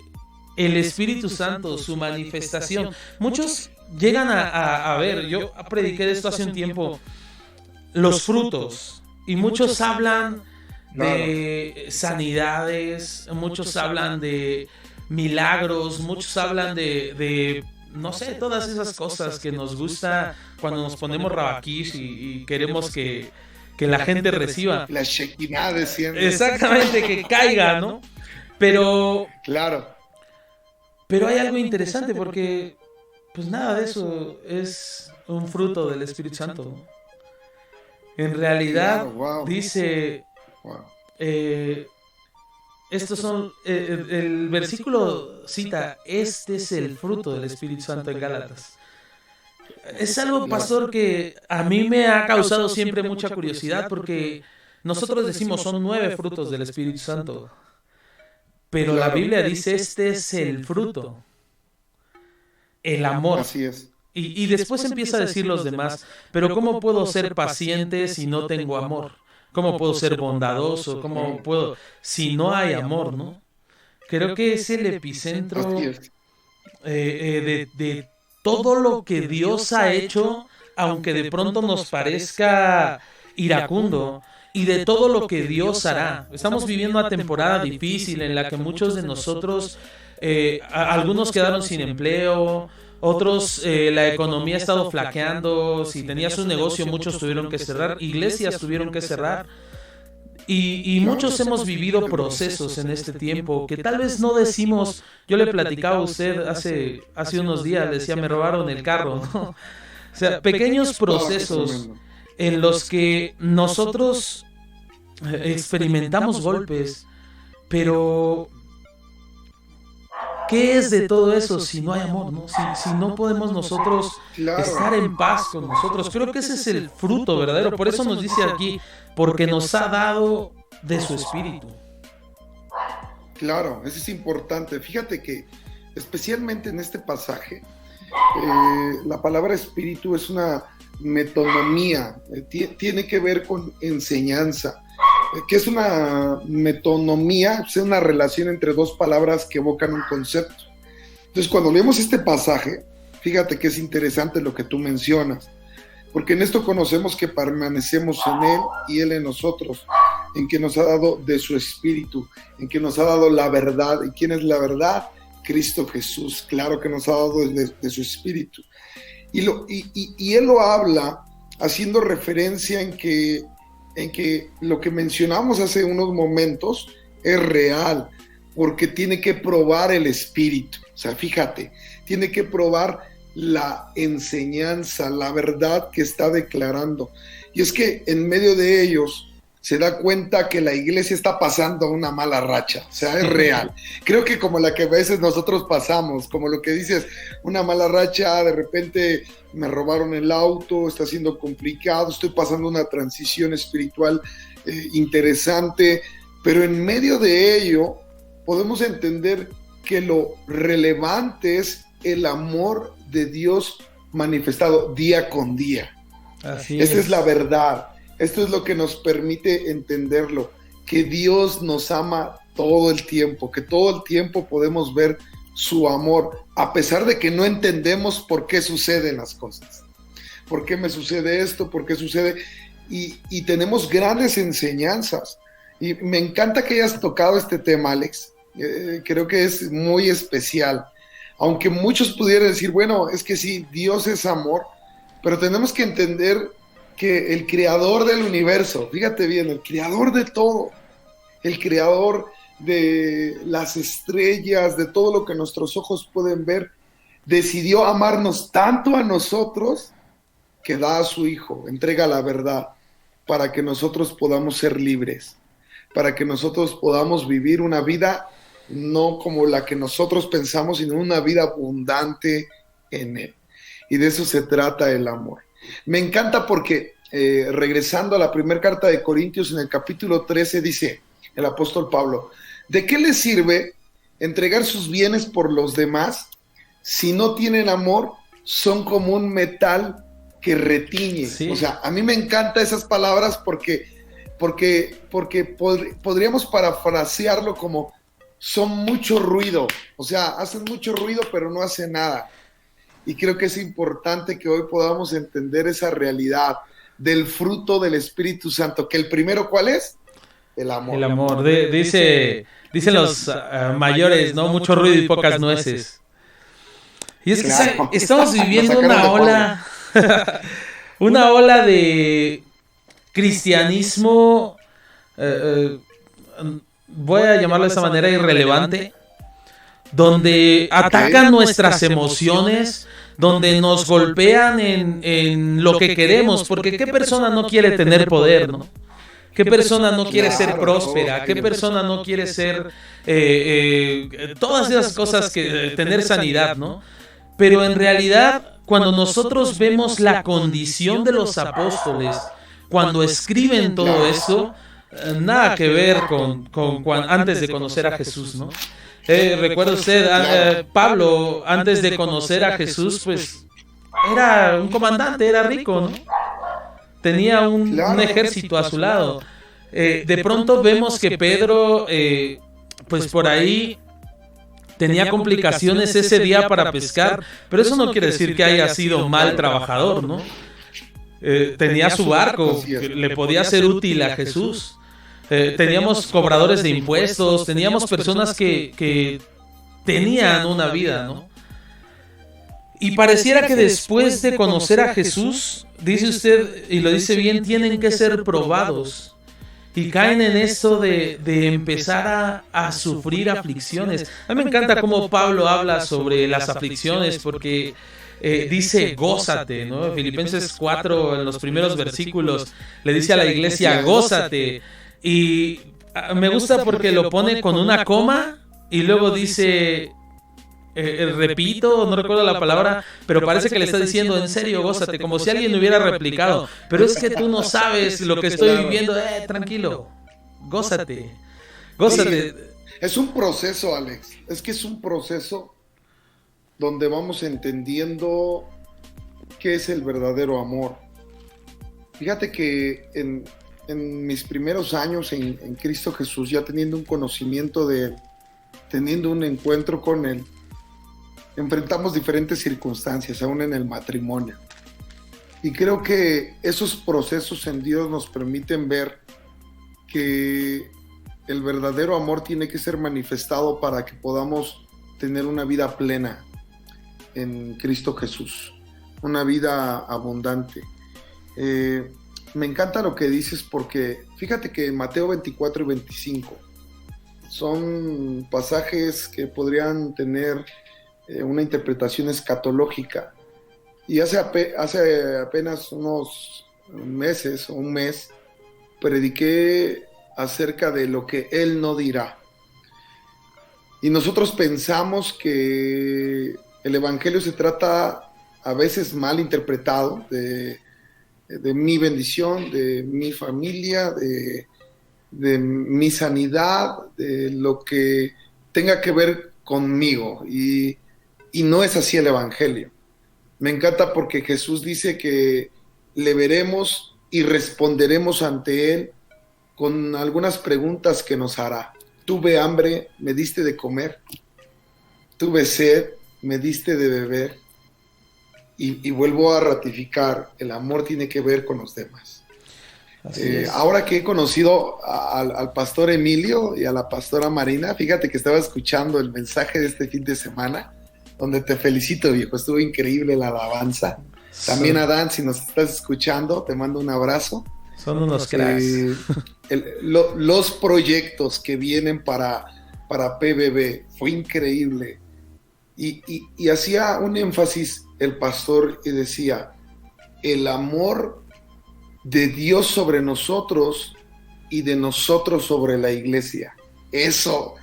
el Espíritu Santo, su manifestación, muchos llegan a ver, yo prediqué de esto hace un tiempo, los frutos, y muchos hablan de sanidades, muchos hablan de milagros, muchos hablan de no sé, todas esas cosas que nos gusta cuando nos ponemos rabaquish y queremos que la gente reciba. La shekinah desciende. Exactamente, que caiga, ¿no? Pero hay algo interesante porque pues nada de eso es un fruto del Espíritu Santo. En realidad dice... estos son, el versículo cita, este es el fruto del Espíritu Santo en Gálatas. Es algo, pastor, que a mí me ha causado siempre mucha curiosidad porque nosotros decimos son 9 frutos del Espíritu Santo, pero la Biblia dice este es el fruto, el amor. Así es. Y después empieza a decir los demás, pero ¿cómo puedo ser paciente si no tengo amor? ¿Cómo puedo ser bondadoso? ¿Cómo puedo? Si no hay amor, ¿no? Creo que es el epicentro de todo lo que Dios ha hecho, aunque de pronto nos parezca iracundo, y de todo lo que Dios hará. Estamos viviendo una temporada difícil en la que muchos de nosotros, algunos quedaron sin empleo, otros, la economía ha estado flaqueando. Si tenías un negocio, muchos tuvieron que cerrar, iglesias tuvieron que cerrar. Y muchos hemos vivido procesos en este tiempo que tal vez no decimos. Yo le platicaba a usted hace unos días, le decía, me robaron el carro, ¿no? O sea, pequeños procesos en los que nosotros experimentamos golpes, pero... ¿qué es de todo eso si no hay amor, ¿no? Si no podemos nosotros estar en paz con nosotros. Creo que ese es el fruto verdadero. Por eso nos dice aquí, porque nos ha dado de su espíritu. Claro, eso es importante. Fíjate que especialmente en este pasaje, la palabra espíritu es una metonomía, tiene que ver con enseñanza. ¿Qué es una metonomía? Es una relación entre dos palabras que evocan un concepto. Entonces, cuando leemos este pasaje, fíjate que es interesante lo que tú mencionas, porque en esto conocemos que permanecemos en Él y Él en nosotros, en que nos ha dado de su espíritu, en que nos ha dado la verdad. ¿Y quién es la verdad? Cristo Jesús. Claro que nos ha dado de su espíritu. Y Él lo habla haciendo referencia en que lo que mencionamos hace unos momentos es real, porque tiene que probar el espíritu. O sea, fíjate, tiene que probar la enseñanza, la verdad que está declarando. Y es que en medio de ellos se da cuenta que la iglesia está pasando una mala racha. O sea, es real. Creo que como la que a veces nosotros pasamos, como lo que dices, una mala racha, de repente me robaron el auto, está siendo complicado, estoy pasando una transición espiritual interesante, pero en medio de ello podemos entender que lo relevante es el amor de Dios manifestado día con día. Así Esta es la verdad. Esto es lo que nos permite entenderlo, que Dios nos ama todo el tiempo, que todo el tiempo podemos ver su amor, a pesar de que no entendemos por qué suceden las cosas. ¿Por qué me sucede esto? ¿Por qué sucede? Y tenemos grandes enseñanzas. Y me encanta que hayas tocado este tema, Alex. Creo que es muy especial. Aunque muchos pudieran decir, bueno, es que sí, Dios es amor, pero tenemos que entender que el creador del universo, fíjate bien, el creador de todo, el creador de las estrellas, de todo lo que nuestros ojos pueden ver, decidió amarnos tanto a nosotros que da a su Hijo, entrega la verdad para que nosotros podamos ser libres, para que nosotros podamos vivir una vida no como la que nosotros pensamos, sino una vida abundante en Él. Y de eso se trata el amor. Me encanta porque, regresando a la primera carta de Corintios, en el capítulo 13, dice el apóstol Pablo: ¿de qué les sirve entregar sus bienes por los demás? Si no tienen amor, son como un metal que retiñe. Sí. O sea, a mí me encantan esas palabras porque podríamos parafrasearlo como: son mucho ruido. O sea, hacen mucho ruido, pero no hacen nada. Y creo que es importante que hoy podamos entender esa realidad del fruto del Espíritu Santo, que el primero, ¿cuál es? El amor. El amor. Dicen los mayores, ¿no? Mucho ruido y pocas nueces. Y es que claro, estamos viviendo una ola, una ola de cristianismo, voy a llamarlo de esa manera, irrelevante, donde atacan nuestras emociones, donde nos golpean en lo que queremos, porque ¿qué persona no quiere tener poder, no? ¿Qué persona no quiere ser próspera? ¿Qué persona no quiere ser todas esas cosas, que tener sanidad, ¿no? Pero en realidad, cuando nosotros vemos la condición de los apóstoles, cuando escriben todo esto, nada que ver con antes de conocer a Jesús, ¿no? Recuerda usted, Pablo, antes de conocer a Jesús, pues era un comandante, era rico, ¿no? Tenía un ejército a su lado. De pronto vemos que Pedro, pues por ahí tenía complicaciones ese día para pescar, pero eso no quiere decir que haya sido mal trabajador, ¿no? Tenía su barco, que le podía ser útil a Jesús. Teníamos cobradores de impuestos, teníamos personas que tenían una vida, ¿no? Y pareciera que después de conocer a Jesús, dice usted, y lo dice bien, tienen que ser probados. Y caen en esto de empezar a sufrir aflicciones. A mí me encanta cómo Pablo habla sobre las aflicciones, porque dice gózate, ¿no? Filipenses 4, en los primeros versículos, le dice a la iglesia gózate. Y me gusta porque lo pone con una coma y luego dice, repito, no recuerdo la palabra, pero parece que le está diciendo en serio, gózate, como si alguien hubiera replicado. Pero es que tú no sabes lo que estoy viviendo, tranquilo, gózate, gózate. Es un proceso, Alex, es que es un proceso donde vamos entendiendo qué es el verdadero amor. Fíjate que en mis primeros años en Cristo Jesús, ya teniendo un conocimiento de Él, teniendo un encuentro con Él, enfrentamos diferentes circunstancias, aún en el matrimonio. Y creo que esos procesos en Dios nos permiten ver que el verdadero amor tiene que ser manifestado para que podamos tener una vida plena en Cristo Jesús, una vida abundante. Me encanta lo que dices, porque fíjate que Mateo 24 y 25 son pasajes que podrían tener una interpretación escatológica. Y hace apenas unos meses o un mes prediqué acerca de lo que Él no dirá. Y nosotros pensamos que el evangelio se trata a veces mal interpretado de mi bendición, de mi familia, de mi sanidad, de lo que tenga que ver conmigo. Y no es así el evangelio. Me encanta porque Jesús dice que le veremos y responderemos ante Él con algunas preguntas que nos hará. Tuve hambre, me diste de comer. Tuve sed, me diste de beber. Y vuelvo a ratificar, el amor tiene que ver con los demás. Ahora que he conocido al pastor Emilio y a la pastora Marina, fíjate que estaba escuchando el mensaje de este fin de semana, donde te felicito, viejo, estuvo increíble la alabanza. También Adán, si nos estás escuchando, te mando un abrazo. Son unos cracks. Los proyectos que vienen para PBB, fue increíble. Y hacía un énfasis el pastor y decía, el amor de Dios sobre nosotros y de nosotros sobre la iglesia. Eso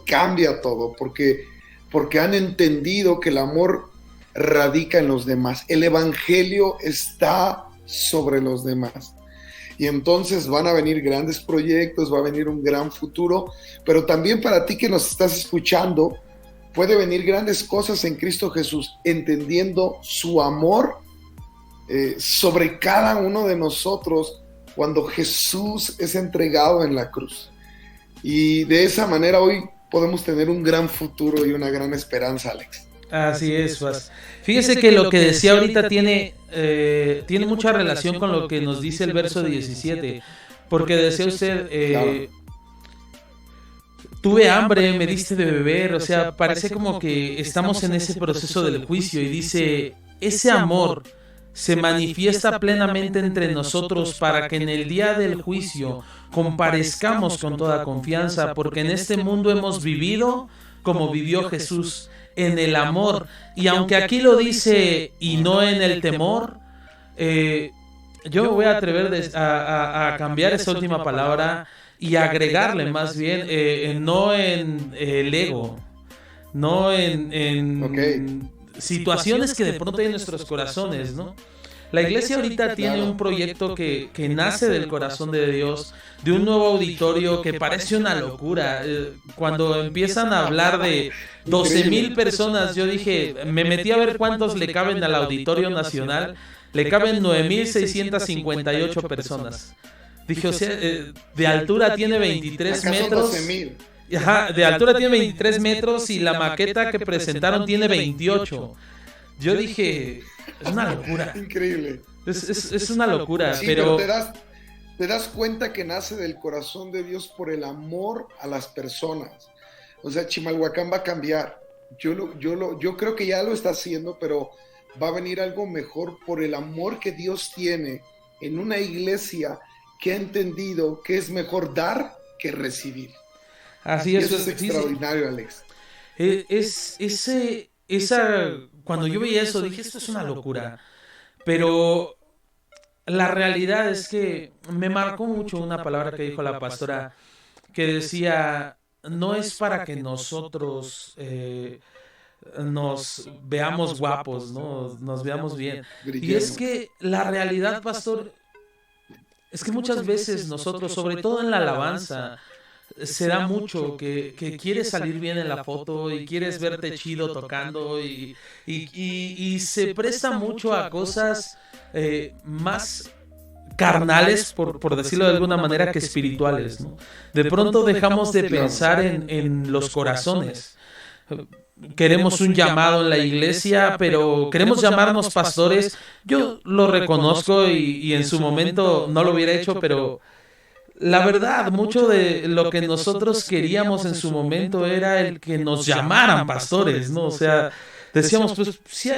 cambia todo, porque han entendido que el amor radica en los demás. El evangelio está sobre los demás. Y entonces van a venir grandes proyectos, va a venir un gran futuro, pero también para ti que nos estás escuchando, puede venir grandes cosas en Cristo Jesús, entendiendo su amor sobre cada uno de nosotros cuando Jesús es entregado en la cruz. Y de esa manera hoy podemos tener un gran futuro y una gran esperanza, Alex. Así es, Faz. Fíjese que lo que decía ahorita tiene mucha relación con lo que nos dice el verso 17, porque decía usted, Claro. tuve hambre, me diste de beber, o sea, parece como que estamos en ese proceso del juicio y dice, ese amor se manifiesta plenamente entre nosotros para que en el día del juicio comparezcamos con toda confianza, porque en este mundo hemos vivido como vivió Jesús, en el amor. Y aunque aquí lo dice y no en el temor, yo me voy a atrever a cambiar esa última palabra y agregarle más bien, no en el ego, no en situaciones que de pronto hay en nuestros corazones, ¿no? La iglesia ahorita tiene un proyecto que nace del corazón de Dios, de un nuevo auditorio que parece una locura. Cuando empiezan a hablar de 12,000 personas, yo dije, me metí a ver cuántos le caben al Auditorio Nacional, le caben 9,658 personas. Dije, o sea, de altura tiene 23 metros. Ajá, de altura tiene 23 metros y la maqueta que presentaron tiene 28. Yo dije, es una locura. Increíble. Es una locura, sí, pero te das cuenta que nace del corazón de Dios por el amor a las personas. O sea, Chimalhuacán va a cambiar. Yo creo que ya lo está haciendo, pero va a venir algo mejor por el amor que Dios tiene en una iglesia que ha entendido que es mejor dar que recibir. Así es. Eso es extraordinario, Alex. Cuando yo veía eso, dije, esto es una locura. Pero la realidad es que me marcó mucho una palabra que dijo la pastora, que decía, no es para que nosotros nos veamos guapos, ¿no? Nos veamos bien. Y es que la realidad, pastor, es que muchas veces nosotros, sobre todo en la alabanza, se da mucho que quieres salir bien en la foto y quieres verte chido tocando y se presta mucho a cosas más carnales, por decirlo de alguna manera, que espirituales, ¿no? De pronto dejamos de pensar en los corazones. Queremos un llamado en la iglesia, pero queremos llamarnos pastores. Yo lo reconozco y en su momento no lo hubiera hecho, pero la verdad, mucho de lo que nosotros queríamos en su momento era el que nos llamaran pastores, ¿no? O sea, decíamos, pues, sí,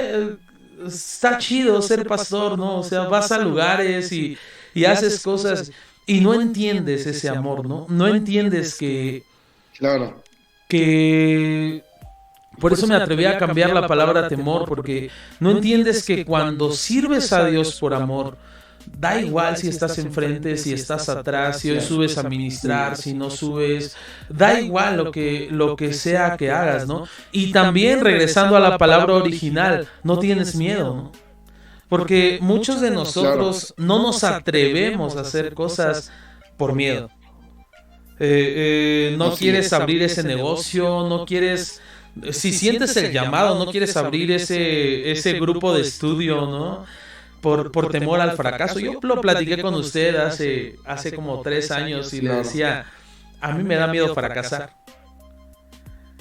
está chido ser pastor, ¿no? O sea, vas a lugares y haces cosas y no entiendes ese amor, ¿no? No entiendes que... Claro. Que... Por eso me atreví a cambiar la palabra temor, porque no entiendes que cuando sirves a Dios por amor, da igual si estás enfrente, si estás atrás, si hoy subes a ministrar, si no subes, da igual lo que sea que hagas, ¿no? Y también, regresando a la palabra original, no tienes miedo, ¿no? Porque muchos de nosotros no nos atrevemos a hacer cosas por miedo. No quieres abrir ese negocio, no quieres... Si sientes el llamado, no quieres abrir ese grupo de estudio, ¿no? Por temor al fracaso. Yo lo platiqué con usted hace como 3 años y le decía, a mí me da miedo fracasar.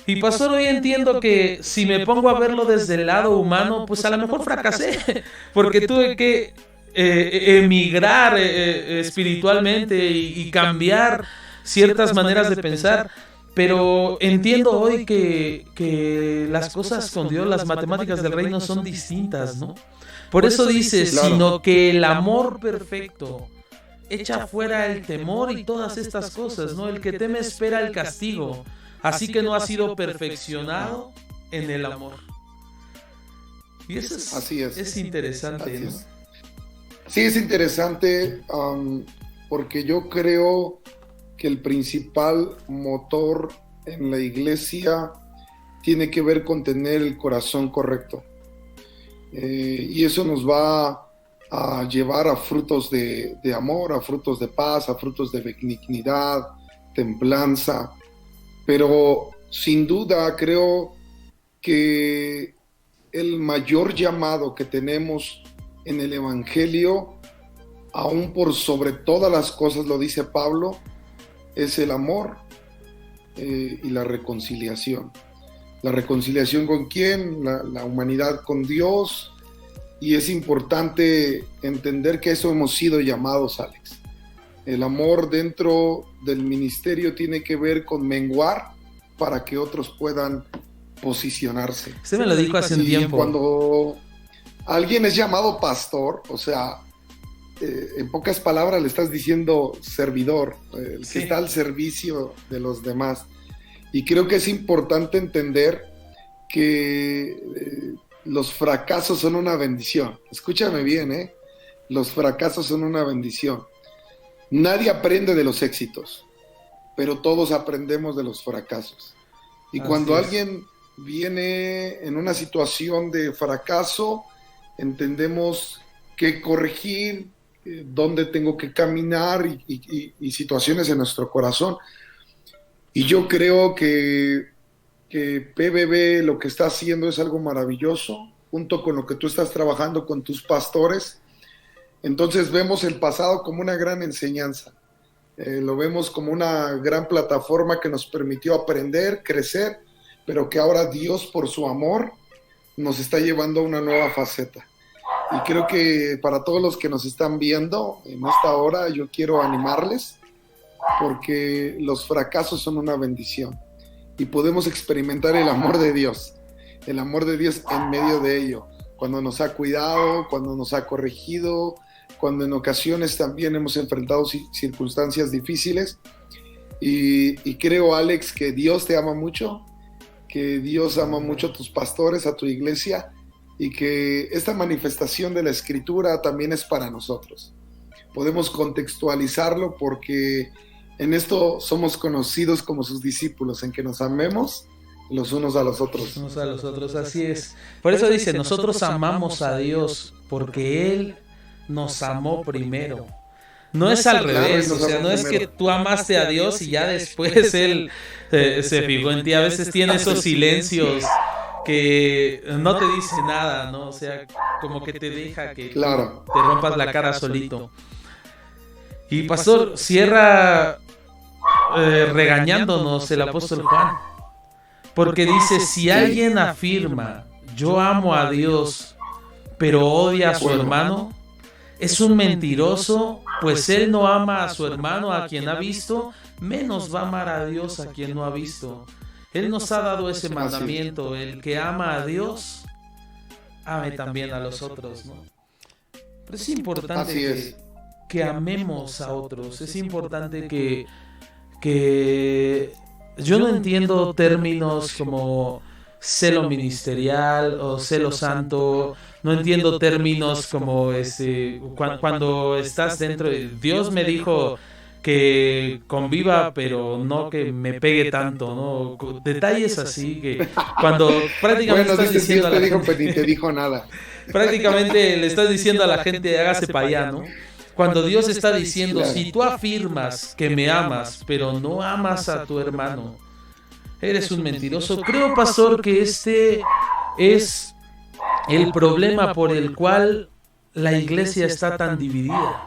Y pastor, hoy entiendo que si me pongo a verlo desde el lado humano, pues a lo mejor fracasé, porque tuve que emigrar espiritualmente y cambiar ciertas maneras de pensar. Pero entiendo hoy que las cosas con Dios, las matemáticas del reino son distintas, ¿no? Por eso dice, sino que el amor perfecto echa fuera el temor y todas estas cosas, ¿no? El que teme espera el castigo, así que no ha sido perfeccionado en el amor. Y eso es interesante, así ¿no? es. Sí, es interesante. porque yo creo que el principal motor en la iglesia tiene que ver con tener el corazón correcto. Y eso nos va a llevar a frutos de amor, a frutos de paz, a frutos de benignidad, templanza. Pero sin duda creo que el mayor llamado que tenemos en el Evangelio, aún por sobre todas las cosas, lo dice Pablo, es el amor y la reconciliación. La reconciliación ¿con quién? La humanidad con Dios. Y es importante entender que eso hemos sido llamados, Alex. El amor dentro del ministerio tiene que ver con menguar para que otros puedan posicionarse. Usted me lo dijo hace un tiempo. Cuando alguien es llamado pastor, o sea, en pocas palabras le estás diciendo servidor, el que está al servicio de los demás. Y creo que es importante entender que los fracasos son una bendición. Escúchame bien, los fracasos son una bendición. Nadie aprende de los éxitos, pero todos aprendemos de los fracasos. Y cuando alguien viene en una situación de fracaso, entendemos qué corregir, dónde tengo que caminar y situaciones en nuestro corazón. Y yo creo que PBB lo que está haciendo es algo maravilloso, junto con lo que tú estás trabajando con tus pastores. Entonces vemos el pasado como una gran enseñanza, lo vemos como una gran plataforma que nos permitió aprender, crecer, pero que ahora Dios por su amor nos está llevando a una nueva faceta. Y creo que para todos los que nos están viendo en esta hora, yo quiero animarles, porque los fracasos son una bendición y podemos experimentar el amor de Dios en medio de ello, cuando nos ha cuidado, cuando nos ha corregido, cuando en ocasiones también hemos enfrentado circunstancias difíciles. Y creo, Alex, que Dios te ama mucho, que Dios ama mucho a tus pastores, a tu iglesia, y que esta manifestación de la Escritura también es para nosotros. Podemos contextualizarlo porque en esto somos conocidos como sus discípulos, en que nos amemos los unos a los otros. Los unos a los otros, así es. Por eso dice, nosotros amamos a Dios porque Él nos amó primero. No es al revés, o sea, no es que tú amaste a Dios y ya después Él se fijó en ti. A veces tiene esos silencios que no te dice nada, ¿no? O sea, como que te deja que te rompas la cara solito. Y pastor, cierra regañándonos el apóstol Juan, porque dice, si alguien afirma, yo amo a Dios, pero odia a su hermano, es un mentiroso, pues él no ama a su hermano a quien ha visto, menos va a amar a Dios a quien no ha visto. Él nos ha dado ese mandamiento, el que ama a Dios, ame también a los otros, ¿no? Pero es importante que amemos a otros, es importante que yo no entiendo términos como celo ministerial o celo santo, no entiendo términos como cuando estás dentro de Dios me dijo que conviva pero no que me pegue tanto, ¿no? Detalles así que cuando prácticamente estás diciendo a la gente, ni te dijo nada. Prácticamente le estás diciendo a la gente hágase para allá, ¿no? Cuando Dios está diciendo, si tú afirmas que me amas, pero no amas a tu hermano, eres un mentiroso. Creo, pastor, que este es el problema por el cual la iglesia está tan dividida.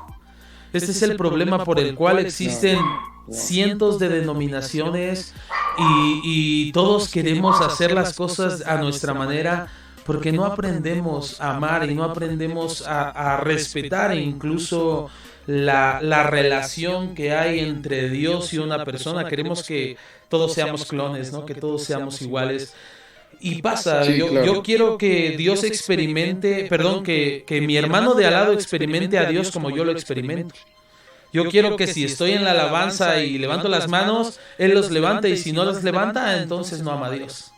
Este es el problema por el cual existen cientos de denominaciones y todos queremos hacer las cosas a nuestra manera, porque no aprendemos a amar y no aprendemos a respetar incluso la relación que hay entre Dios y una persona. Queremos que todos seamos clones, ¿no? Que todos seamos iguales. Y pasa, yo quiero que Dios experimente, que mi hermano de al lado experimente a Dios como yo lo experimento. Yo quiero que si estoy en la alabanza y levanto las manos, Él los levanta, y si no los levanta, entonces no ama a Dios.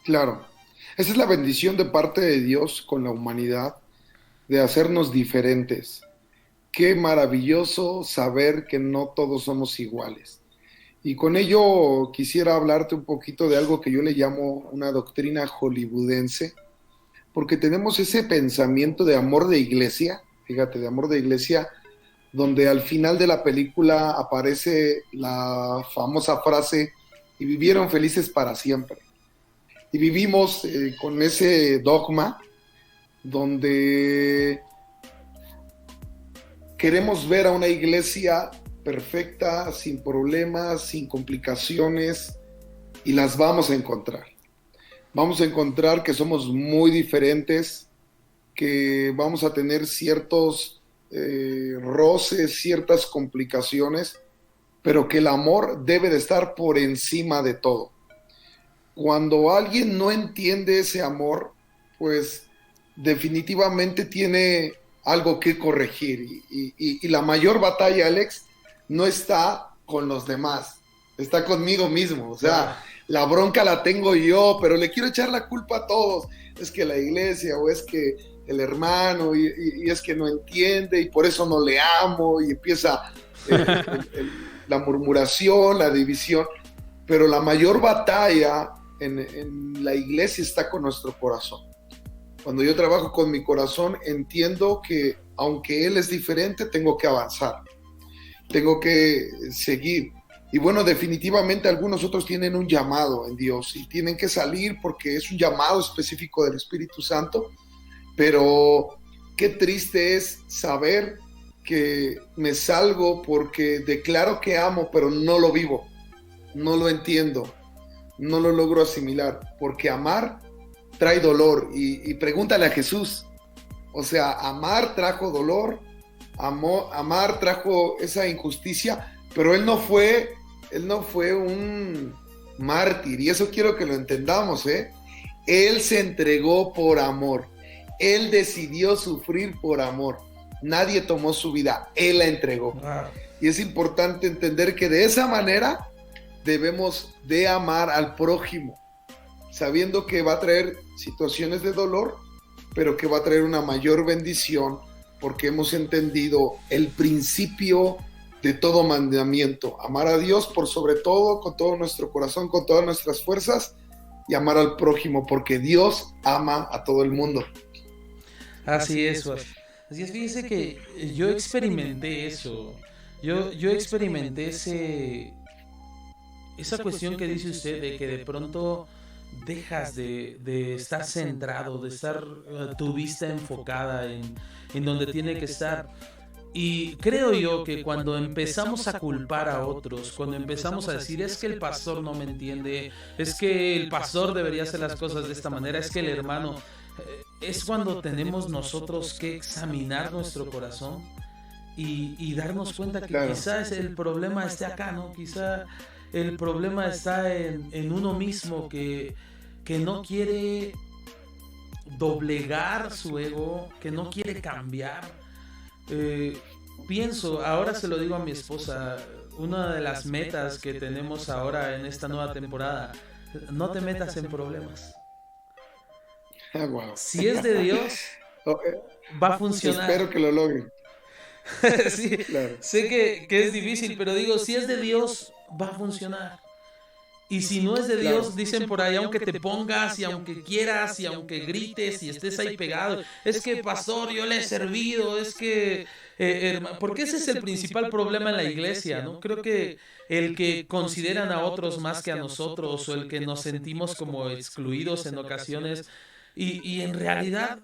Claro. Esa es la bendición de parte de Dios con la humanidad, de hacernos diferentes. qué maravilloso saber que no todos somos iguales. Y con ello quisiera hablarte un poquito de algo que yo le llamo una doctrina hollywoodense, porque tenemos ese pensamiento de amor de iglesia, fíjate, de amor de iglesia, donde al final de la película aparece la famosa frase, y vivieron felices para siempre. Y vivimos con ese dogma donde queremos ver a una iglesia perfecta, sin problemas, sin complicaciones, y las vamos a encontrar. Vamos a encontrar que somos muy diferentes, que vamos a tener ciertos roces, ciertas complicaciones, pero que el amor debe de estar por encima de todo. Cuando alguien no entiende ese amor, pues definitivamente tiene algo que corregir. Y la mayor batalla, Alex, no está con los demás, está conmigo mismo. O sea, la bronca la tengo yo, pero le quiero echar la culpa a todos. Es que la iglesia, o es que el hermano, y es que no entiende, y por eso no le amo, y empieza la murmuración, la división. Pero la mayor batalla en la iglesia está con nuestro corazón. Cuando yo trabajo con mi corazón, entiendo que aunque él es diferente, tengo que avanzar, tengo que seguir. Y bueno, definitivamente algunos otros tienen un llamado en Dios y tienen que salir porque es un llamado específico del Espíritu Santo, pero qué triste es saber que me salgo porque declaro que amo, pero no lo vivo, no lo entiendo, no lo logro asimilar, porque amar trae dolor. Y pregúntale a Jesús, o sea, amar trajo dolor, amar trajo esa injusticia, pero él no fue un mártir, y eso quiero que lo entendamos, ¿eh? Él se entregó por amor, él decidió sufrir por amor, nadie tomó su vida, él la entregó. Wow. Y es importante entender que de esa manera debemos de amar al prójimo, sabiendo que va a traer situaciones de dolor, pero que va a traer una mayor bendición, porque hemos entendido el principio de todo mandamiento: amar a Dios por sobre todo, con todo nuestro corazón, con todas nuestras fuerzas, y amar al prójimo, porque Dios ama a todo el mundo. Así es, así es. Fíjese que yo experimenté eso. Yo experimenté esa cuestión que dice usted de que de pronto dejas de estar centrado, de estar tu vista enfocada en donde tiene que estar. Y creo yo que cuando empezamos a culpar a otros, cuando empezamos a decir es que el pastor no me entiende, es que el pastor debería hacer las cosas de esta manera, es que el hermano, es cuando tenemos nosotros que examinar nuestro corazón y darnos cuenta que claro, quizás el problema esté acá, ¿no? Quizá el problema está en uno mismo que no quiere doblegar su ego, que no quiere cambiar. Pienso, ahora se lo digo a mi esposa, una de las metas que tenemos ahora en esta nueva temporada: no te metas en problemas. Wow. Si es de Dios, va a funcionar. Espero que lo logren. Sí, claro. Sé que es difícil, pero digo, si es de Dios, va a funcionar. Y si no es de Dios, dicen por ahí, aunque te pongas y aunque quieras y aunque grites y estés ahí pegado, es que pastor, yo le he servido, es que... porque ese es el principal problema en la iglesia, ¿no? Creo que el que consideran a otros más que a nosotros, o el que nos sentimos como excluidos en ocasiones, y en realidad,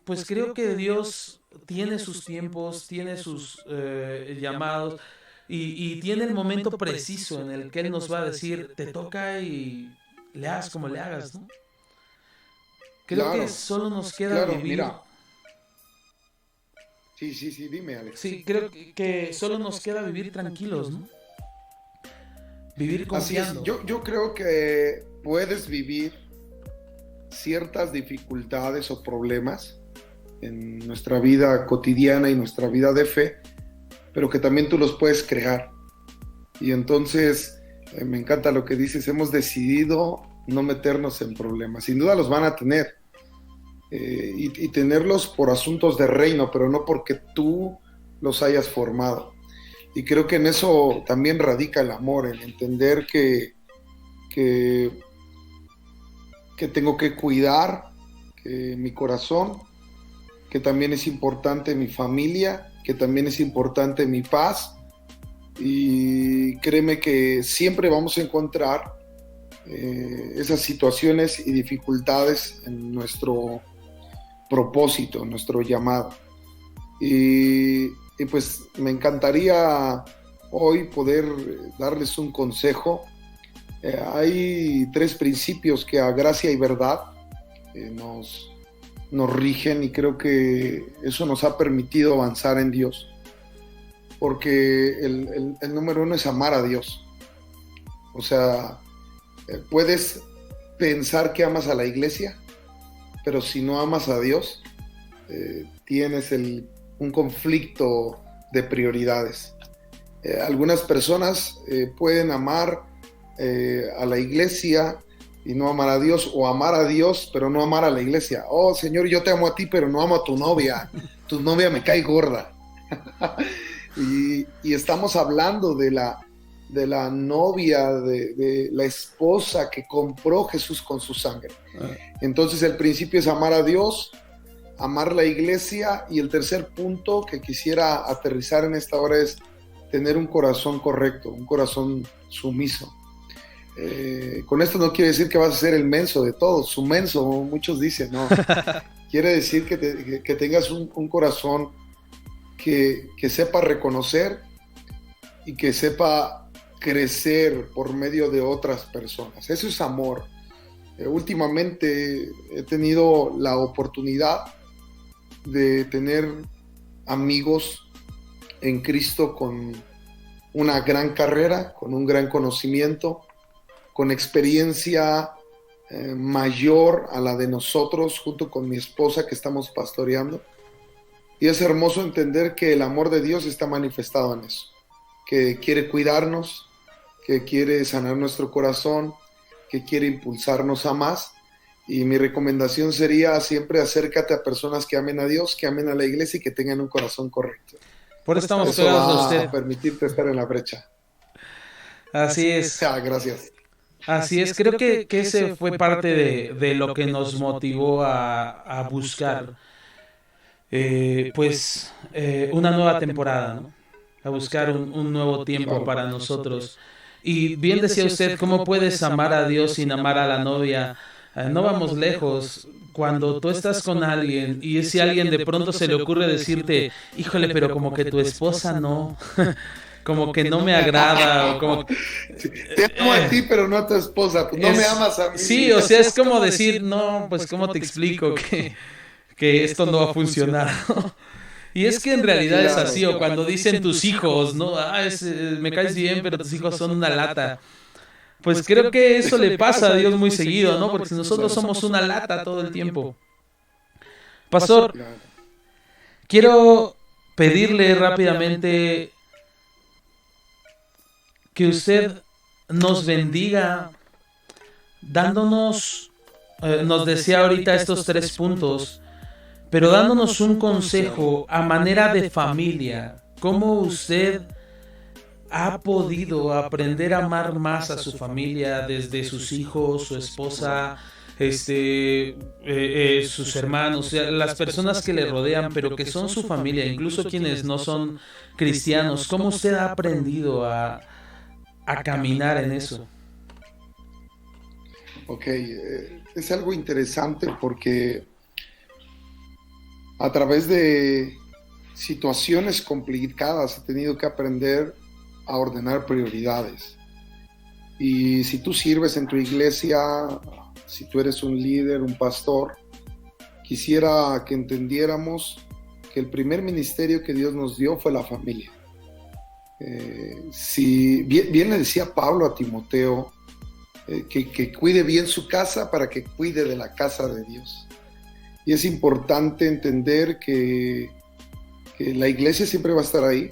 pues creo que Dios tiene sus tiempos, tiene sus llamados, y tiene el momento preciso en el que Él nos va a decir, te toca y le hagas como le hagas, ¿no? Creo que solo nos queda vivir. Mira. Sí, dime, Alex. Sí, creo que solo nos queda vivir tranquilos, ¿no? Vivir confiando. Así es. Yo creo que puedes vivir ciertas dificultades o problemas en nuestra vida cotidiana y nuestra vida de fe, pero que también tú los puedes crear. Y entonces, me encanta lo que dices, hemos decidido no meternos en problemas. Sin duda los van a tener, y tenerlos por asuntos de reino, pero no porque tú los hayas formado. Y creo que en eso también radica el amor, en entender que tengo que cuidar mi corazón, que también es importante mi familia, que también es importante mi paz. Y créeme que siempre vamos a encontrar esas situaciones y dificultades en nuestro propósito, en nuestro llamado. Y pues me encantaría hoy poder darles un consejo. Hay 3 principios que a gracia y verdad nos rigen, y creo que eso nos ha permitido avanzar en Dios. Porque el número 1 es amar a Dios. O sea, puedes pensar que amas a la iglesia, pero si no amas a Dios, tienes un conflicto de prioridades. Algunas personas pueden amar a la iglesia y no amar a Dios, o amar a Dios pero no amar a la iglesia. Oh, Señor, yo te amo a ti, pero no amo a tu novia. Tu novia me cae gorda. Y estamos hablando de la novia, de la esposa que compró Jesús con su sangre. Entonces el principio es amar a Dios, amar la iglesia, y el tercer punto que quisiera aterrizar en esta hora es tener un corazón correcto, un corazón sumiso. Con esto no quiere decir que vas a ser el menso de todos, su menso, muchos dicen, no. Quiere decir que tengas un corazón que sepa reconocer y que sepa crecer por medio de otras personas. Eso es amor. Últimamente he tenido la oportunidad de tener amigos en Cristo con una gran carrera, con un gran conocimiento, con experiencia mayor a la de nosotros, junto con mi esposa que estamos pastoreando. Y es hermoso entender que el amor de Dios está manifestado en eso, que quiere cuidarnos, que quiere sanar nuestro corazón, que quiere impulsarnos a más. Y mi recomendación sería siempre acércate a personas que amen a Dios, que amen a la iglesia y que tengan un corazón correcto. Por eso estamos Eso pegados a va usted. a permitirte estar en la brecha. Así es. Gracias. Así es, creo que ese fue parte de lo que nos motivó a buscar una nueva temporada, ¿no? A buscar un nuevo tiempo para nosotros. Y bien decía usted, ¿cómo puedes amar a Dios sin amar a la novia? No vamos lejos. Cuando tú estás con alguien y si a alguien de pronto se le ocurre decirte, híjole, pero como que tu esposa no, como que no me agrada, o como... Sí, te amo a ti, pero no a tu esposa, pues no me amas a mí. Sí, o sea, es como decir, no, pues ¿cómo te explico que esto no va a funcionar? Y es que en realidad es así, o cuando dicen tus hijos, ¿no? Me caes bien, pero tus hijos son una lata. Pues creo que eso le pasa a Dios muy seguido, ¿no? Porque nosotros somos una lata todo el tiempo. Pastor, quiero pedirle rápidamente que usted nos bendiga dándonos, nos decía ahorita estos 3 puntos, pero dándonos un consejo a manera de familia. ¿Cómo usted ha podido aprender a amar más a su familia, desde sus hijos, su esposa, sus hermanos, o sea, las personas que le rodean, pero que son su familia, incluso quienes no son cristianos? ¿Cómo usted ha aprendido a caminar en eso? Ok, es algo interesante porque a través de situaciones complicadas he tenido que aprender a ordenar prioridades. Y si tú sirves en tu iglesia, si tú eres un líder, un pastor, quisiera que entendiéramos que el primer ministerio que Dios nos dio fue la familia. Si bien le decía Pablo a Timoteo que cuide bien su casa para que cuide de la casa de Dios. Y es importante entender que la iglesia siempre va a estar ahí,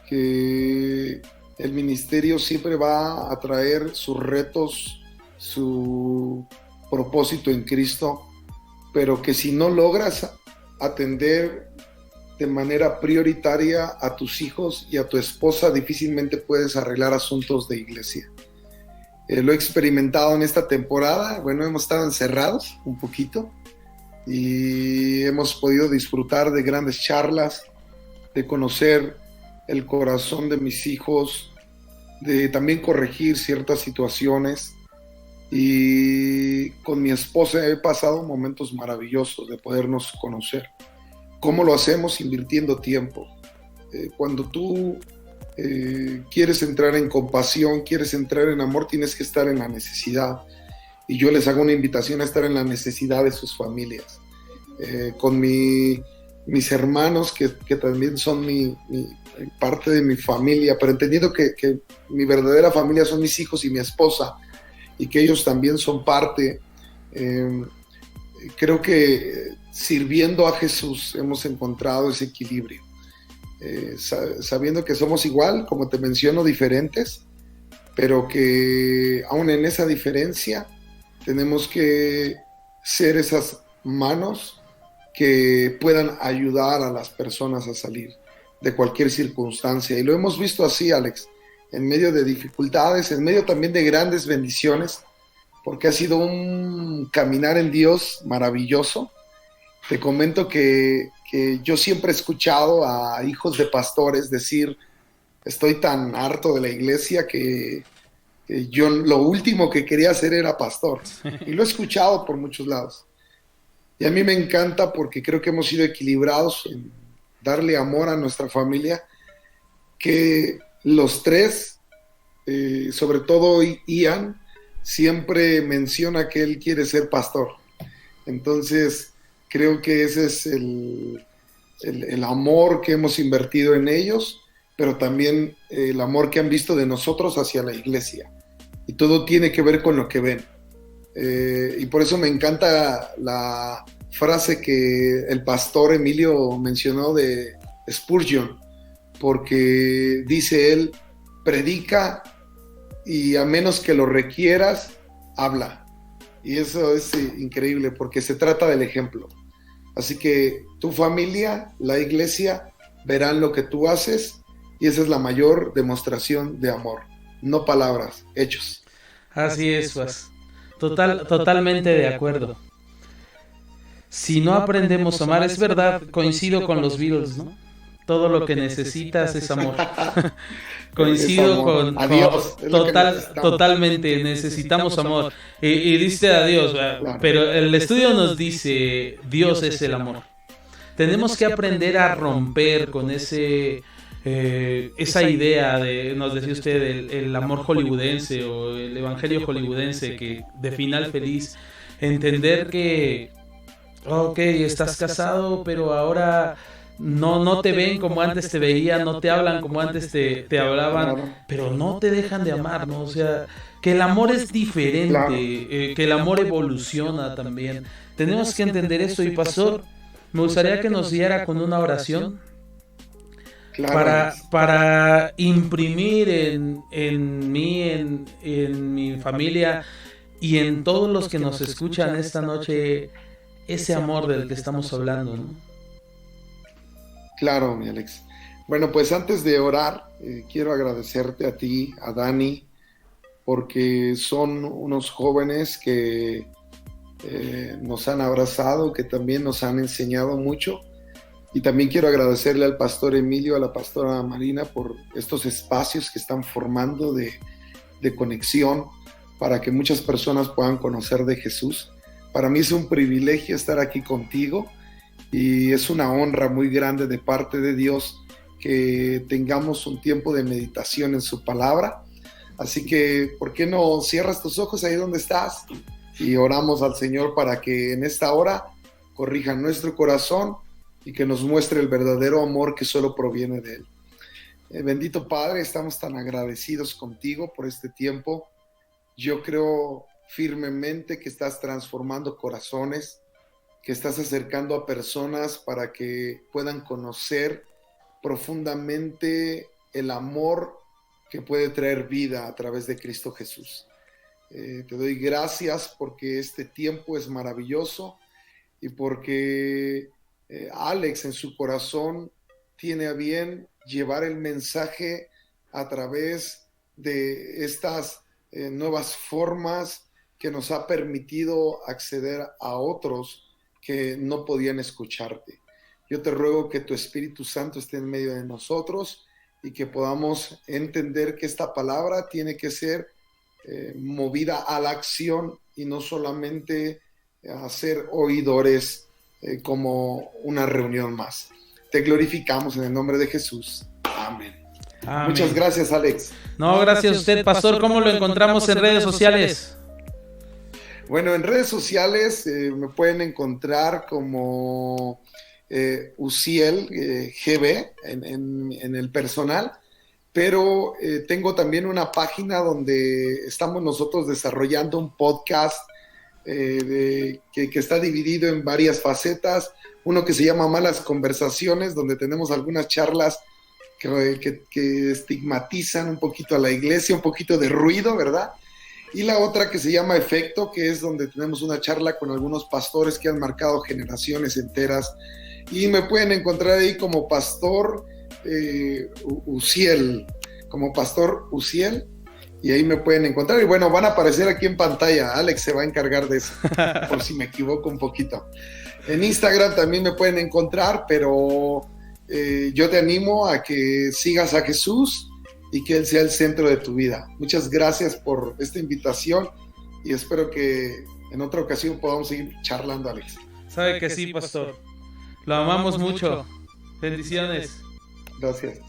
que el ministerio siempre va a traer sus retos, su propósito en Cristo, pero que si no logras atender de manera prioritaria a tus hijos y a tu esposa, difícilmente puedes arreglar asuntos de iglesia. Lo he experimentado en esta temporada. Bueno, hemos estado encerrados un poquito y hemos podido disfrutar de grandes charlas, de conocer el corazón de mis hijos, de también corregir ciertas situaciones. Y con mi esposa he pasado momentos maravillosos de podernos conocer. ¿Cómo lo hacemos? Invirtiendo tiempo. Cuando tú quieres entrar en compasión, quieres entrar en amor, tienes que estar en la necesidad. Y yo les hago una invitación a estar en la necesidad de sus familias. Con mis hermanos, que también son parte de mi familia, pero entendiendo que mi verdadera familia son mis hijos y mi esposa, y que ellos también son parte. Creo que sirviendo a Jesús hemos encontrado ese equilibrio. Sabiendo que somos igual, como te menciono, diferentes, pero que aún en esa diferencia tenemos que ser esas manos que puedan ayudar a las personas a salir de cualquier circunstancia. Y lo hemos visto así, Alex, en medio de dificultades, en medio también de grandes bendiciones, porque ha sido un caminar en Dios maravilloso. Te comento que yo siempre he escuchado a hijos de pastores decir: estoy tan harto de la iglesia que yo lo último que quería hacer era pastor. Y lo he escuchado por muchos lados. Y a mí me encanta porque creo que hemos sido equilibrados en darle amor a nuestra familia, que los tres, sobre todo Ian, siempre menciona que él quiere ser pastor. Entonces, creo que ese es el amor que hemos invertido en ellos, pero también el amor que han visto de nosotros hacia la iglesia. Y todo tiene que ver con lo que ven. Y por eso me encanta la frase que el pastor Emilio mencionó de Spurgeon, porque dice él: predica y a menos que lo requieras, habla. Y eso es increíble porque se trata del ejemplo. Así que tu familia, la iglesia, verán lo que tú haces, y esa es la mayor demostración de amor. No palabras, hechos. Así es, pues. Totalmente de acuerdo. Si no aprendemos a amar, es verdad, coincido con los Beatles, ¿no? Todo lo que necesitas es amor. Coincido con totalmente, necesitamos amor. Y dice a Dios, pero el estudio nos dice: Dios es el amor. Tenemos que aprender a romper con esa idea de, nos decía usted, el amor hollywoodense o el evangelio hollywoodense de final feliz. Entender que, ok, estás casado, pero ahora no te ven como antes te veían, no te hablan como antes te hablaban, pero no te dejan de amar, ¿no? O sea, que el amor es diferente, que el amor evoluciona también. Tenemos que entender eso. Y pastor, me gustaría que nos guiara con una oración para imprimir en mí, en mi familia y en todos los que nos escuchan esta noche ese amor del que estamos hablando, ¿no? Claro, mi Alex. Bueno, pues antes de orar, quiero agradecerte a ti, a Dani, porque son unos jóvenes que nos han abrazado, que también nos han enseñado mucho. Y también quiero agradecerle al pastor Emilio, a la pastora Marina, por estos espacios que están formando de conexión para que muchas personas puedan conocer de Jesús. Para mí es un privilegio estar aquí contigo y es una honra muy grande de parte de Dios que tengamos un tiempo de meditación en su palabra. Así que, ¿por qué no cierras tus ojos ahí donde estás? Y oramos al Señor para que en esta hora corrija nuestro corazón y que nos muestre el verdadero amor que solo proviene de Él. Bendito Padre, estamos tan agradecidos contigo por este tiempo. Yo creo firmemente que estás transformando corazones, que estás acercando a personas para que puedan conocer profundamente el amor que puede traer vida a través de Cristo Jesús. Te doy gracias porque este tiempo es maravilloso y porque Alex en su corazón tiene a bien llevar el mensaje a través de estas nuevas formas que nos ha permitido acceder a otros que no podían escucharte. Yo te ruego que tu Espíritu Santo esté en medio de nosotros y que podamos entender que esta palabra tiene que ser movida a la acción y no solamente a ser oidores como una reunión más. Te glorificamos en el nombre de Jesús. Amén. Amén. Muchas gracias, Alex. No, gracias a usted, pastor. ¿Cómo lo encontramos en redes sociales? Bueno, en redes sociales me pueden encontrar como Uziel GB en el personal, pero tengo también una página donde estamos nosotros desarrollando un podcast que está dividido en varias facetas. Uno que se llama Malas Conversaciones, donde tenemos algunas charlas que estigmatizan un poquito a la iglesia, un poquito de ruido, ¿verdad? Y la otra que se llama Efecto, que es donde tenemos una charla con algunos pastores que han marcado generaciones enteras. Y me pueden encontrar ahí como Pastor Uziel, y ahí me pueden encontrar. Y bueno, van a aparecer aquí en pantalla. Alex se va a encargar de eso, por si me equivoco un poquito. En Instagram también me pueden encontrar, pero yo te animo a que sigas a Jesús y que Él sea el centro de tu vida. Muchas gracias por esta invitación y espero que en otra ocasión podamos seguir charlando, Alex. Sabe que sí, pastor. Lo amamos mucho. Bendiciones. Gracias.